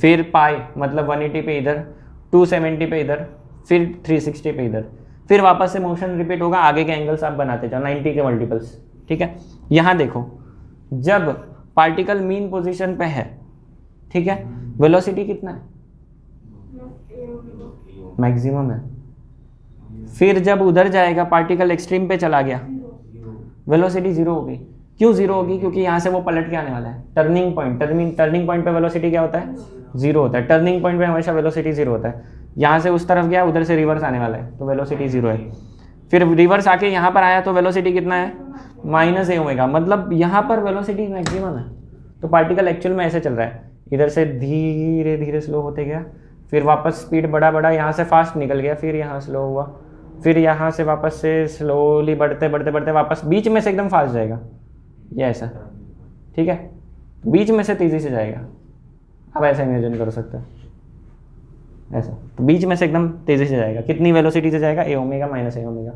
फिर पाई मतलब 180 पे इधर, 270 पे इधर, फिर 360 पे इधर, फिर वापस से मोशन रिपीट होगा। आगे के एंगल्स आप बनाते जाओ, 90 के मल्टीपल्स। ठीक है, यहाँ देखो, जब पार्टिकल मीन पोजीशन पे है, ठीक है, वेलोसिटी कितना है, मैक्सिमम है। फिर जब उधर जाएगा, पार्टिकल एक्सट्रीम पे चला गया, वेलोसिटी 0 होगी। क्यों 0 होगी, क्योंकि यहाँ से वो पलट के आने वाला है। टर्निंग पॉइंट पे वेलोसिटी क्या होता है, 0 होता है। टर्निंग पॉइंट पे हमेशा वेलोसिटी 0 होता है। यहाँ से उस तरफ गया, उधर से रिवर्स आने वाला है, तो वेलोसिटी 0 है। फिर रिवर्स आके यहाँ पर आया तो वेलोसिटी कितना है, -a ओमेगा, मतलब यहाँ पर वेलोसिटी मैक्सिमम है। तो पार्टिकल एक्चुअल में ऐसे चल रहा है, इधर से धीरे धीरे स्लो होते गया, फिर वापस स्पीड बढ़ा, यहाँ से फास्ट निकल गया, फिर यहाँ स्लो हुआ, फिर यहाँ से वापस से स्लोली बढ़ते वापस बीच में से एकदम फास्ट जाएगा, ये ऐसा। ठीक है, बीच में से तेज़ी से जाएगा। अब ऐसा इमेजिन कर सकते हैं, ऐसा, तो बीच में से एकदम तेज़ी से जाएगा। कितनी वेलोसिटी से जाएगा, a omega minus a omega.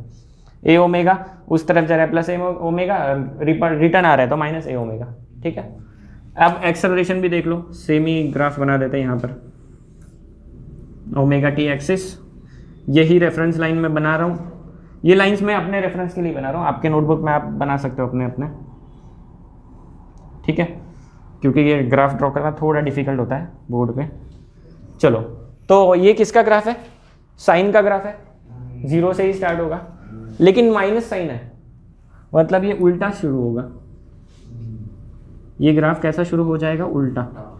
A omega उस तरफ जा रहा है, प्लस ए ओमेगा, रिटर्न आ रहा है तो माइनस ए ओमेगा। ठीक है, अब एक्सेलरेशन भी देख लो, सेम ही ग्राफ बना देते हैं यहाँ पर। ओमेगा टी एक्सिस, यही रेफरेंस लाइन में बना रहा हूँ। ये लाइंस मैं अपने रेफरेंस के लिए बना रहा हूँ, आपके नोटबुक में आप बना सकते हो अपने अपने। ठीक है, क्योंकि ये ग्राफ ड्रॉ करना थोड़ा डिफिकल्ट होता है बोर्ड पे। चलो, तो ये किसका ग्राफ है, साइन का ग्राफ है, 0 से ही स्टार्ट होगा, लेकिन माइनस साइन है, मतलब ये उल्टा शुरू होगा। ये ग्राफ कैसा शुरू हो जाएगा, उल्टा।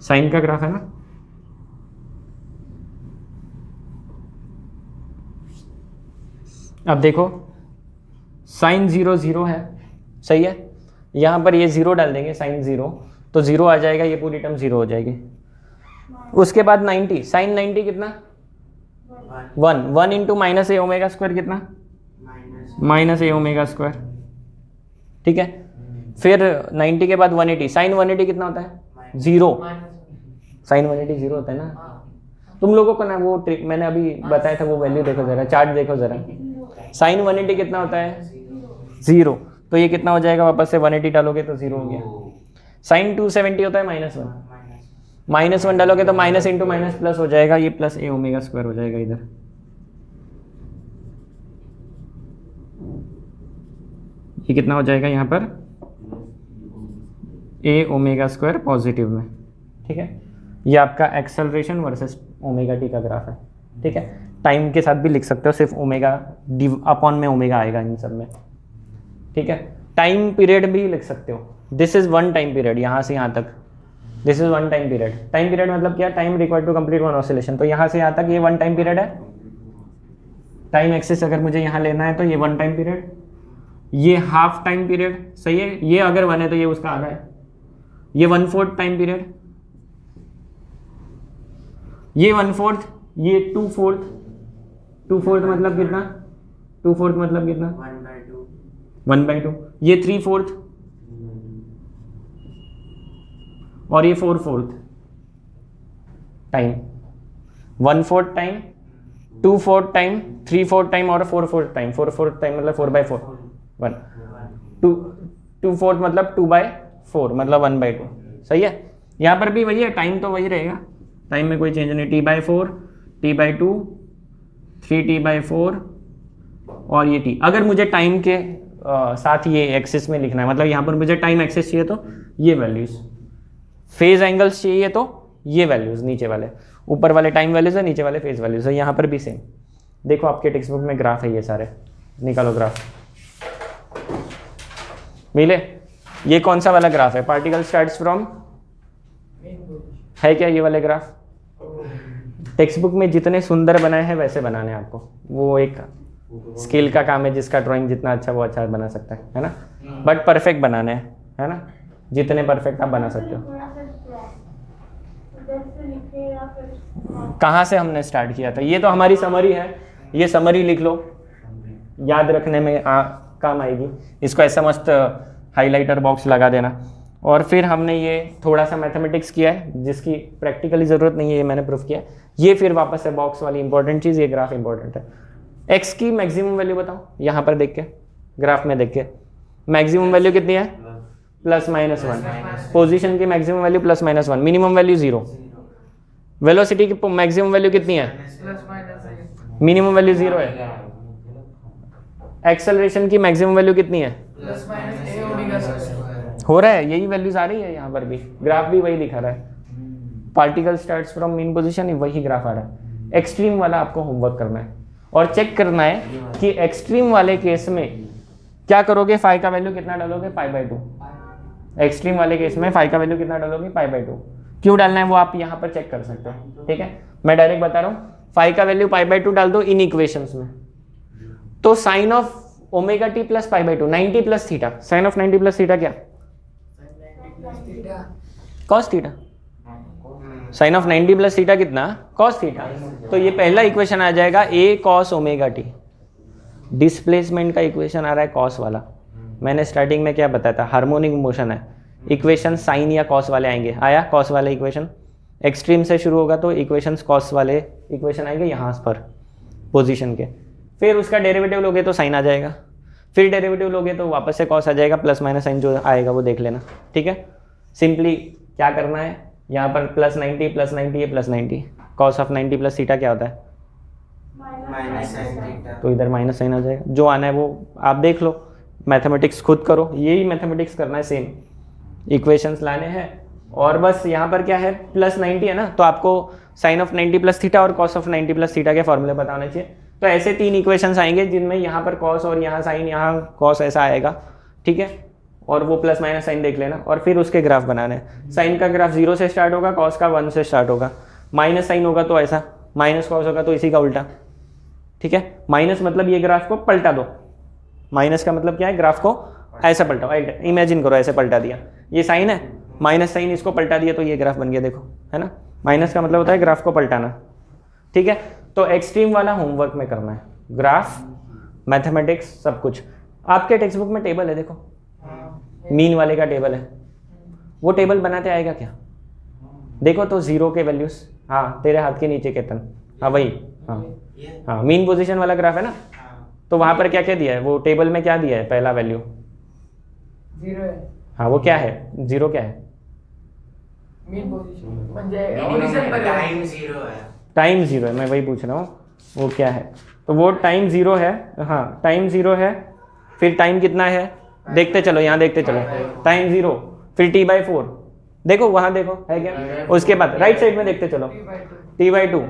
साइन का ग्राफ है ना, अब देखो साइन 0 0 है, सही है। यहाँ पर ये 0 डाल देंगे, साइन 0, तो 0 आ जाएगा, ये पूरी टर्म 0 हो जाएगी। उसके बाद 90, साइन 90 कितना, 1 into minus a omega square कितना, माइनस ए ओमेगा स्क्वायर। ठीक है, फिर 90 के बाद 180, साइन 180 कितना होता है, 0। साइन 180 0 होता है ना। तुम लोगों को ना वो ट्रिक मैंने अभी बताया था, वो वैल्यू देखो जरा, चार्ट देखो जरा। साइन 180 कितना होता है, 0, तो ये कितना हो जाएगा, वापस से 180 डालोगे तो 0 हो गया। साइन 270 होता है -1, -1 डालोगे तो माइनस इंटू माइनस प्लस हो जाएगा, ये प्लस ए ओमेगा स्क्वायर हो जाएगा इधर। ये कितना हो जाएगा यहाँ पर, ए ओमेगा स्क्वायर पॉजिटिव में। ठीक है, ये आपका एक्सेलरेशन वर्सेस ओमेगा टी का ग्राफ है। ठीक है, टाइम के साथ भी लिख सकते हो, सिर्फ ओमेगा अपॉन में ओमेगा आएगा इन सब में। ठीक है, टाइम पीरियड भी लिख सकते हो, दिस इज 1 टाइम पीरियड, यहाँ से यहाँ तक this is 1 time period. Time period मतलब क्या, time required to complete 1 oscillation, तो यहाँ से यहाँ तक ये 1 टाइम पीरियड है। टाइम एक्सिस अगर मुझे यहाँ लेना है तो ये 1 टाइम पीरियड, ये हाफ टाइम पीरियड, सही है। ये अगर 1 है तो ये उसका आधा है, ये 1/4 टाइम पीरियड, ये 1/4, ये 2/4, 2/4 मतलब कितना, 2/4 मतलब कितना, 1/2, ये 3/4 और ये 4/4 टाइम, 1/4 टाइम, 2/4 टाइम, 3/4 टाइम और 4/4 टाइम। 4/4 टाइम मतलब 4/4, 1, 2/4 मतलब 2/4 मतलब 1/2, सही है। यहाँ पर भी वही है, टाइम तो वही रहेगा, टाइम में कोई चेंज नहीं, T/4, T/2, 3T/4 और ये T। अगर मुझे टाइम के साथ ये एक्सिस में लिखना है, मतलब यहाँ पर मुझे टाइम एक्सिस चाहिए तो ये वैल्यूज़, फेज एंगल्स चाहिए तो ये वैल्यूज़, नीचे वाले, ऊपर वाले टाइम वैल्यूज़ है, नीचे वाले फेज वैल्यूज़ है। यहाँ पर भी सेम, देखो आपके टेक्स्ट बुक में ग्राफ है, ये सारे निकालो ग्राफ मिले। ये कौन सा वाला ग्राफ है? पार्टिकल स्टार्ट्स फ्रॉम, है क्या ये वाले ग्राफ? टेक्स्ट बुक में जितने सुंदर बनाए हैं वैसे बनाने हैं आपको, वो एक स्किल का काम है, जिसका ड्राइंग जितना अच्छा वो अच्छा बना सकता है ना, बट परफेक्ट बनाने हैं, है ना, जितने परफेक्ट आप बना सकते हो। कहाँ से हमने स्टार्ट किया था? ये तो हमारी समरी है, ये समरी लिख लो, याद रखने में काम आएगी। इसको ऐसा मस्त हाइलाइटर बॉक्स लगा देना। और फिर हमने ये थोड़ा सा मैथमेटिक्स किया है, जिसकी प्रैक्टिकली ज़रूरत नहीं है, ये मैंने प्रूफ किया। ये फिर वापस से बॉक्स वाली इंपॉर्टेंट चीज़, ये ग्राफ इंपॉर्टेंट है। एक्स की मैक्सिमम वैल्यू बताओ, यहाँ पर देख के, ग्राफ में देख के, मैक्सिमम वैल्यू कितनी है? +-1। पोजीशन की maximum value +-1, minimum value 0। Velocity की मैक्सिमम वैल्यू कितनी है? मिनिमम वैल्यू 0 है। एक्सेलरेशन की मैक्सिमम वैल्यू कितनी है? हो रहा है, यही वैल्यूज आ रही है यहाँ पर भी, ग्राफ भी वही दिखा रहा है। Particle starts from mean position, वही ग्राफ आ रहा है। एक्सट्रीम वाला आपको होमवर्क करना है और चेक करना है कि एक्सट्रीम वाले केस में क्या करोगे, फाई का वैल्यू कितना डालोगे? π/2। एक्सट्रीम वाले केस में फाई का वैल्यू कितना डालोगे? π/2। क्यों डालना है वो आप यहाँ पर चेक कर सकते हो, ठीक है। मैं डायरेक्ट बता रहा हूँ, फाई का वैल्यू π/2 डाल दो इन इक्वेशंस में, तो sine of omega t plus π/2, 90 plus theta. Sine of 90 plus theta क्या? Cos theta. Sine of 90 plus theta कितना? Cos theta. तो ये पहला इक्वेशन आ जाएगा a cos omega t. Displacement का इक्वेशन आ रहा है कॉस वाला। मैंने स्टार्टिंग में क्या बताया था? हार्मोनिक मोशन है, इक्वेशन साइन या कॉस वाले आएंगे। आया कॉस वाले इक्वेशन, एक्सट्रीम से शुरू होगा तो इक्वेशंस कॉस वाले इक्वेशन आएंगे यहाँ पर पोजीशन के। फिर उसका डेरिवेटिव लोगे तो साइन आ जाएगा, फिर डेरिवेटिव लोगे तो वापस से कॉस आ जाएगा, प्लस माइनस साइन जो आएगा वो देख लेना, ठीक है। सिंपली क्या करना है, यहाँ पर +90 +90 ये +90, कॉस ऑफ 90 प्लस थीटा क्या होता है? -sin। तो इधर माइनस साइन आ जाएगा, जो आना है वो आप देख लो, मैथमेटिक्स खुद करो, यही मैथमेटिक्स करना है, सेम इक्वेशंस लाने हैं। और बस यहाँ पर क्या है, +90 है ना, तो आपको साइन ऑफ 90 प्लस थीटा और कॉस ऑफ 90 प्लस थीटा के फॉर्मूले बताने चाहिए। तो ऐसे 3 इक्वेशंस आएंगे जिनमें यहाँ पर कॉस और यहाँ साइन, यहाँ कॉस ऐसा आएगा, ठीक है। और वो प्लस माइनस साइन देख लेना, और फिर उसके ग्राफ बनाने हैं। साइन का ग्राफ 0 से स्टार्ट होगा, कॉस का 1 से स्टार्ट होगा, माइनस साइन होगा तो ऐसा, माइनस कॉस होगा तो इसी का उल्टा, ठीक है। माइनस मतलब ये ग्राफ को पलटा दो, माइनस का मतलब क्या है, ग्राफ को ऐसा पलटाओ, इमेजिन करो ऐसे पलटा दिया, ये साइन है, माइनस साइन इसको पलटा दिया तो ये ग्राफ बन गया, देखो है ना। माइनस का मतलब होता है ग्राफ को पलटाना, ठीक है। तो एक्सट्रीम वाला होमवर्क में करना है, ग्राफ, मैथमेटिक्स, सब कुछ। आपके टेक्स्ट बुक में टेबल है, देखो मीन वाले का टेबल है, वो टेबल बनाते आएगा क्या? देखो तो 0 के वैल्यूज, हाँ तेरे हाथ के नीचे केतन, हाँ वही, हाँ मीन पोजीशन वाला ग्राफ है ना, तो वहाँ पर क्या क्या दिया है, वो टेबल में क्या दिया है, पहला वैल्यू 0 है। हाँ वो क्या है, 0 क्या है? मीन पोजीशन म्हणजे पोजीशन पर टाइम 0 है। टाइम 0 है, मैं वही पूछ रहा हूँ वो क्या है। तो वो टाइम 0 है, हाँ टाइम 0 है। फिर टाइम कितना है, देखते चलो, यहाँ देखते चलो, टाइम 0, फिर T/4, देखो वहाँ देखो है क्या। उसके बाद राइट साइड में देखते चलो, T/2,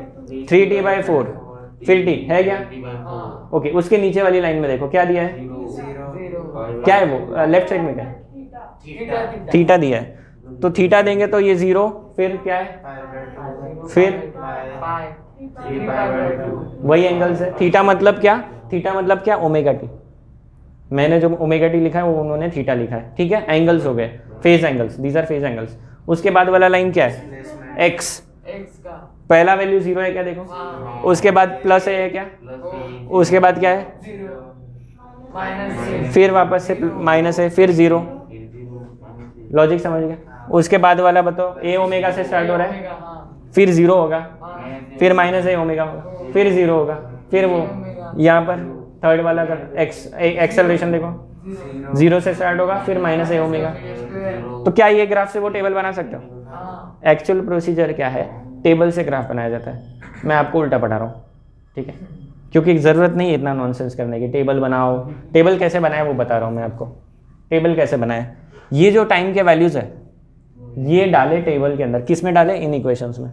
3T/4, फिर T है क्या, ओके। उसके नीचे वाली लाइन में देखो क्या दिया है, 0 क्या है वो, लेफ्ट साइड में क्या है, थीटा दिया है। तो थीटा देंगे तो ये 0, फिर क्या है, फिर वही एंगल्स है। थीटा मतलब क्या, थीटा मतलब क्या, ओमेगा टी। मैंने जो ओमेगा टी लिखा है वो उन्होंने थीटा लिखा है, ठीक है। एंगल्स हो गए, phase angles, these R phase angles. उसके बाद वाला लाइन क्या है, एक्स, का पहला वैल्यू 0 है क्या, देखो, उसके बाद प्लस है क्या, उसके बाद क्या है, 0 माइनस, फिर वापस से माइनस है, फिर 0। लॉजिक समझ गया। उसके बाद वाला बताओ, ए ओमेगा से स्टार्ट हो रहा है, फिर 0 होगा, फिर माइनस ए ओमेगा होगा, फिर 0 होगा, फिर वो यहाँ पर थर्ड वाला का एक्सेलरेशन देखो, 0 से स्टार्ट होगा, फिर माइनस ए ओमेगा। तो क्या ये ग्राफ से वो टेबल बना सकते हो? हाँ एक्चुअल प्रोसीजर क्या है, टेबल से ग्राफ बनाया जाता है। मैं आपको उल्टा पढ़ा रहा हूँ, ठीक है, क्योंकि ज़रूरत नहीं है इतना नॉनसेंस करने की। टेबल बनाओ, टेबल कैसे बनाए वो बता रहा हूँ मैं आपको। टेबल कैसे बनाए, ये जो टाइम के वैल्यूज़ है ये डाले टेबल के अंदर। किस में डाले, इन इक्वेशंस में।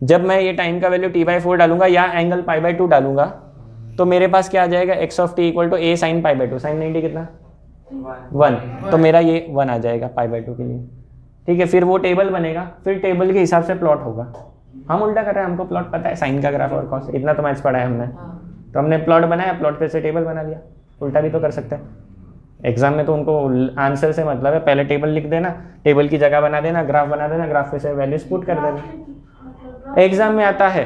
जब मैं ये टाइम का वैल्यू t/4 डालूंगा या एंगल π/2 डालूंगा तो मेरे पास क्या आ जाएगा, x of t equal to a sine π/2। Sine 90 कितना, 1, तो मेरा ये 1 आ जाएगा π/2 के लिए, ठीक है। फिर वो टेबल बनेगा, फिर टेबल के हिसाब से प्लॉट होगा। हम उल्टा कर रहे हैं, हमको प्लॉट पता है, साइन का ग्राफ और कॉस, इतना तो मैथ्स पढ़ा है हमने। तो हमने प्लॉट बनाया, प्लॉट पे से टेबल बना लिया। उल्टा भी तो कर सकते हैं। एग्जाम में तो उनको आंसर से मतलब है, पहले टेबल लिख देना, टेबल की जगह बना देना, ग्राफ बना देना, ग्राफ पे से वैल्यूज पुट कर देना। एग्जाम में आता है,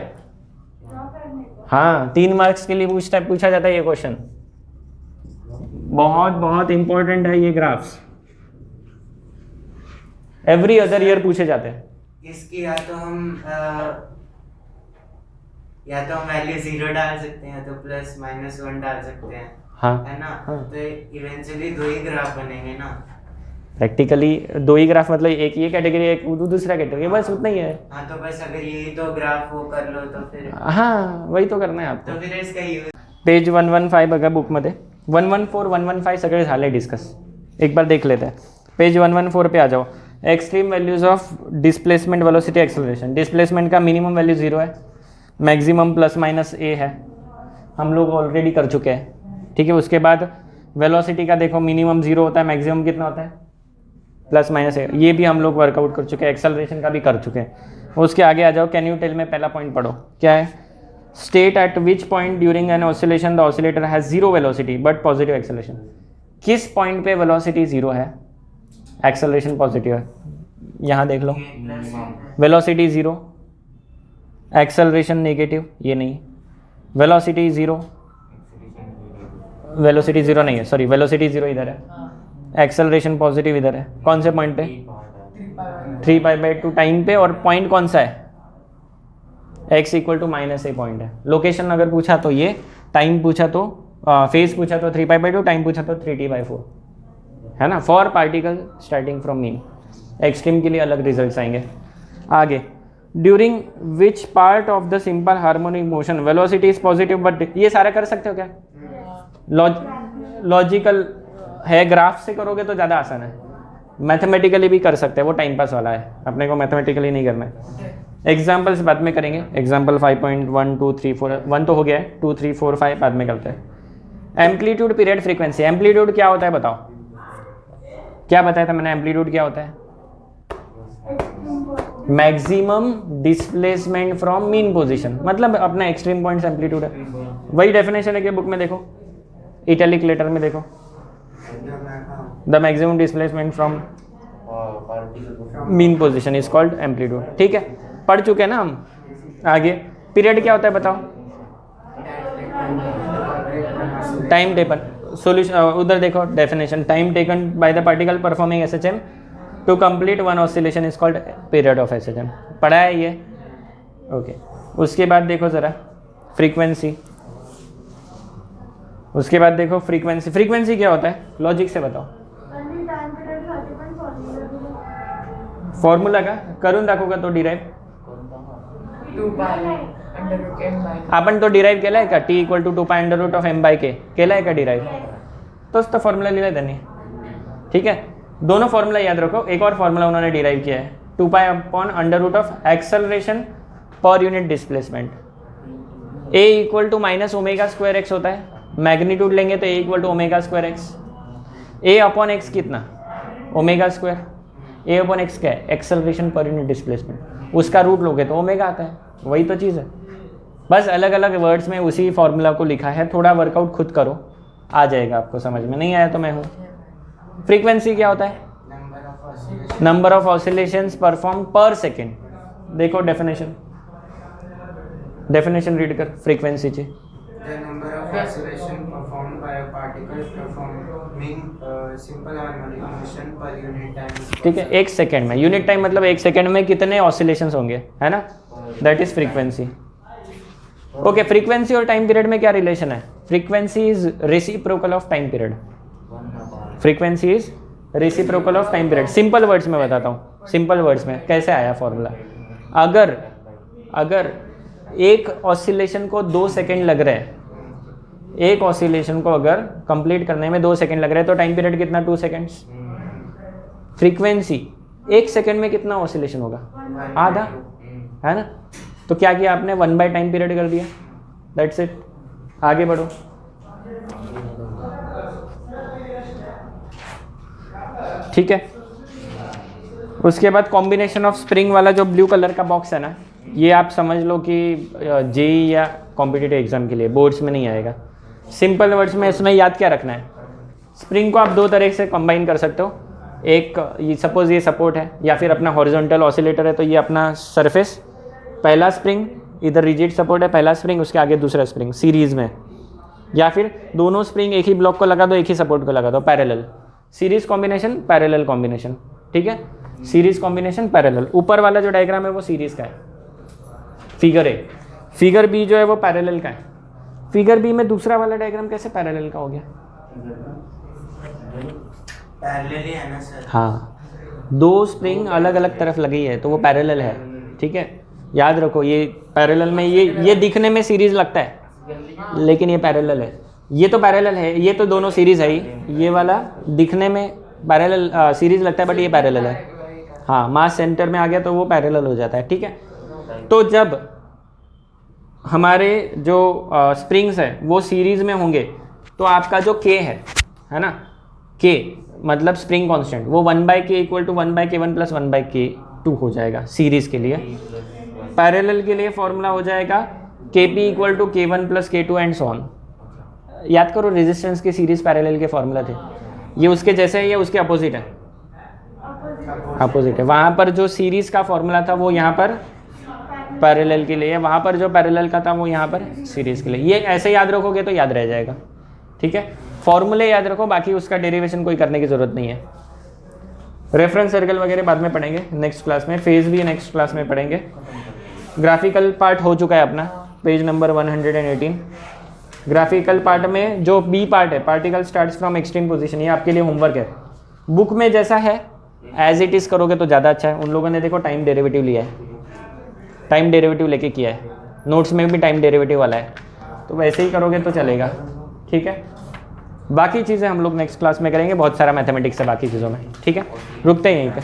हाँ 3 मार्क्स के लिए पूछा जाता है ये क्वेश्चन। बहुत बहुत इंपॉर्टेंट है ये ग्राफ्स, एवरी अदर ईयर पूछे जाते हैं। इसकी या तो हम वैल्यू 0 डाल सकते हैं, तो प्लस माइनस 1 डाल सकते हैं, हाँ है ना। हाँ। तो इवेंचुअली 2 ही ग्राफ बनेंगे ना। प्रैक्टिकली 2 ही ग्राफ, मतलब एक ये कैटेगरी, एक दूसरा कैटेगरी, बस उतना ही है। हाँ, तो बस अगर यही 2 ग्राफ वो कर लो तो फिर हाँ वही तो करना है आपको। तो फिर इसका यूज पेज 115 बघा बुकमध्ये, 114 115 सगळे झाले डिस्कस, एक बार देख लेते हैं। पेज 114 पे आ जाओ। Extreme values of displacement, velocity, acceleration. Displacement का मिनिमम वैल्यू 0 है, मैक्सिमम प्लस माइनस a है, हम लोग ऑलरेडी कर चुके हैं, ठीक है। उसके बाद वेलोसिटी का देखो, मिनिमम 0 होता है, मैक्सिमम कितना होता है, प्लस माइनस a, ये भी हम लोग वर्कआउट कर चुके हैं। एक्सेलरेशन का भी कर चुके हैं। उसके आगे आ जाओ। कैन यू टेल में पहला पॉइंट पढ़ो, क्या है, state eight which point during an oscillation the oscillator has 0 velocity but positive acceleration. किस पॉइंट पे वेलोसिटी 0 है, एक्सेलरेशन पॉजिटिव है। यहाँ देख लो, वेलोसिटी 0, एक्सेलरेशन नेगेटिव, ये नहीं, वेलोसिटी 0, वेलोसिटी 0 नहीं है, सॉरी, वेलोसिटी 0 इधर है, एक्सेलरेशन पॉजिटिव इधर है। कौन से पॉइंट पे, 3π/2 टाइम पे, और पॉइंट कौन सा है, x equal to -a point है। लोकेशन अगर पूछा तो ये, टाइम पूछा तो फेज पूछा तो 3π/2, टाइम पूछा तो 3t/4, है ना। For particle starting from mean. Extreme के लिए अलग रिजल्ट्स आएंगे। आगे, during which part of the simple harmonic motion velocity is positive but, ये सारा कर सकते हो क्या, लॉजिकल है, ग्राफ से करोगे तो ज़्यादा आसान है। मैथमेटिकली भी कर सकते हैं, वो टाइम पास वाला है, अपने को मैथमेटिकली नहीं करना है। एग्जाम्पल्स बाद में करेंगे। एग्जाम्पल 5.1 2 3 4, 1 तो हो गया है, 2 3 4 5 बाद में करते हैं। Amplitude, period, frequency. एम्पलीट्यूड क्या होता है बताओ, क्या बताया था मैंने, एम्पलीट्यूड क्या होता है, maximum displacement from mean position, मतलब अपना एक्सट्रीम पॉइंट एम्पलीट्यूड है। वही डेफिनेशन है कि बुक में देखो, इटैलिक लेटर में देखो, the maximum displacement from mean position is called amplitude, ठीक है, पढ़ चुके हैं ना हम। आगे, पीरियड क्या होता है बताओ, टाइम टेकन, सॉल्यूशन, उधर देखो definition, time taken by the particle performing SHM to complete one oscillation is called period of SHM। पढ़ा है ये, ओके। उसके बाद देखो ज़रा फ्रीक्वेंसी, उसके बाद देखो फ्रीक्वेंसी। फ्रीक्वेंसी क्या होता है, लॉजिक से बताओ। फॉर्मूला का करून दाखवू का तो डिराइव, 2π√m/k. आपण तो डिराइव केला आहे का, t इक्वल टू 2π√m/k केला आहे का डिराइव, तोच तो फॉर्मूला लिहिला त्यांनी, ठीक है। दोनों फॉर्मूला याद रखो। एक और फॉर्मूला उन्होंने डिराइव किया है, 2π/√ एक्सेलरेशन पर unit displacement. a equal to -ω²x होता है, मैग्नीट्यूड लेंगे तो a equal to ω²x। a/x कितना, ω², a/x क्या है, एक्सेलरेशन पर यूनिट डिस्प्लेसमेंट, उसका रूट लोगे तो ओमेगा आता है, वही तो चीज़ है, बस अलग अलग वर्ड्स में उसी फॉर्मूला को लिखा है। थोड़ा वर्कआउट खुद करो, आ जाएगा आपको समझ में, नहीं आया तो मैं हूँ। फ्रीक्वेंसी क्या होता है, नंबर ऑफ ऑसिलेशंस परफॉर्म पर सेकेंड। देखो डेफिनेशन, डेफिनेशन रीड कर फ्रीक्वेंसी ची। The number of oscillation performed by a particle performing simple harmonic motion per unit time. ठीक है, एक सेकेंड में, यूनिट टाइम मतलब एक सेकेंड में कितने ऑसिलेशंस होंगे, है ना, that is frequency. Okay, frequency और टाइम पीरियड में क्या रिलेशन है, frequency is reciprocal of time period, frequency is reciprocal of time period. Simple words में बताता हूँ, सिंपल वर्ड्स में कैसे आया फॉर्मूला? अगर एक ऑसिलेशन को 2 सेकेंड लग रहे हैं, एक ऑसिलेशन को अगर कंप्लीट करने में 2 सेकेंड लग रहे हैं तो टाइम पीरियड कितना? 2 सेकेंड्स। फ्रीक्वेंसी 1 सेकेंड में कितना ऑसिलेशन होगा? आधा, है ना? तो क्या किया आपने? 1 बाय टाइम पीरियड कर दिया, दैट्स इट। आगे बढ़ो। ठीक है, उसके बाद कॉम्बिनेशन ऑफ स्प्रिंग वाला जो ब्लू कलर का बॉक्स है ना, ये आप समझ लो कि जेई या कॉम्पिटिटिव एग्जाम के लिए, बोर्ड्स में नहीं आएगा। सिंपल वर्ड्स में इसमें याद क्या रखना है? स्प्रिंग को आप 2 तरह से कंबाइन कर सकते हो। एक, ये सपोज ये सपोर्ट है या फिर अपना हॉरिजॉन्टल ऑसिलेटर है, तो ये अपना सरफेस, पहला स्प्रिंग, इधर रिजिड सपोर्ट है, पहला स्प्रिंग, उसके आगे दूसरा स्प्रिंग सीरीज में, या फिर दोनों स्प्रिंग एक ही ब्लॉक को लगा दो, एक ही सपोर्ट को लगा दो, parallel. Series combination, parallel combination, ठीक है? Series combination, parallel. ऊपर वाला जो डायग्राम है वो सीरीज का है, फिगर ए। फिगर बी जो है वो पैरेलल का है। फिगर बी में दूसरा वाला डायग्राम कैसे पैरेलल का हो गया? पैरेलल ही है ना सर? हाँ, 2 स्प्रिंग अलग अलग तरफ लगी है तो वो पैरेलल है, ठीक है? याद रखो, ये पैरेलल में ये दिखने में सीरीज लगता है लेकिन ये पैरेलल है। ये तो पैरेलल है, ये तो दोनों सीरीज है ही। ये वाला दिखने में पैरेलल सीरीज लगता है बट ये पैरेलल है। हाँ, मास सेंटर में आ गया तो वो पैरेलल हो जाता है, ठीक है? तो जब हमारे जो स्प्रिंग्स है वो सीरीज में होंगे तो आपका जो के है ना, के मतलब स्प्रिंग कांस्टेंट, वो 1/k equal to 1/k1 plus 1/k2 हो जाएगा सीरीज के लिए। पैरेलल के लिए फॉर्मूला हो जाएगा kp equal to k1 plus k2 and so on. याद करो, रेजिस्टेंस के सीरीज पैरेलल के फॉर्मूला थे। ये उसके जैसे है या उसके अपोजिट है? अपोजिट है। वहाँ पर जो सीरीज का फॉर्मूला था वो यहाँ पर पैरेलल के लिए है, वहाँ पर जो पैरेलल का था वो यहाँ पर सीरीज के लिए। ये ऐसे याद रखोगे तो याद रह जाएगा, ठीक है? फॉर्मूले याद रखो, बाकी उसका डेरिवेशन कोई करने की ज़रूरत नहीं है। रेफरेंस सर्कल वगैरह बाद में पढ़ेंगे नेक्स्ट क्लास में, फेज भी नेक्स्ट क्लास में पढ़ेंगे। ग्राफिकल पार्ट हो चुका है अपना, पेज नंबर 118। ग्राफिकल पार्ट में जो बी पार्ट है, particle starts from extreme position, ये आपके लिए होमवर्क है। बुक में जैसा है एज इट इज़ करोगे तो ज़्यादा अच्छा है। उन लोगों ने देखो टाइम डेरिवेटिव लिया है, टाइम डेरिवेटिव लेके किया है, नोट्स में भी टाइम डेरिवेटिव वाला है, तो वैसे ही करोगे तो चलेगा, ठीक है? बाकी चीज़ें हम लोग नेक्स्ट क्लास में करेंगे, बहुत सारा मैथमेटिक्स है बाकी चीज़ों में, ठीक है? रुकते हैं यहीं पे।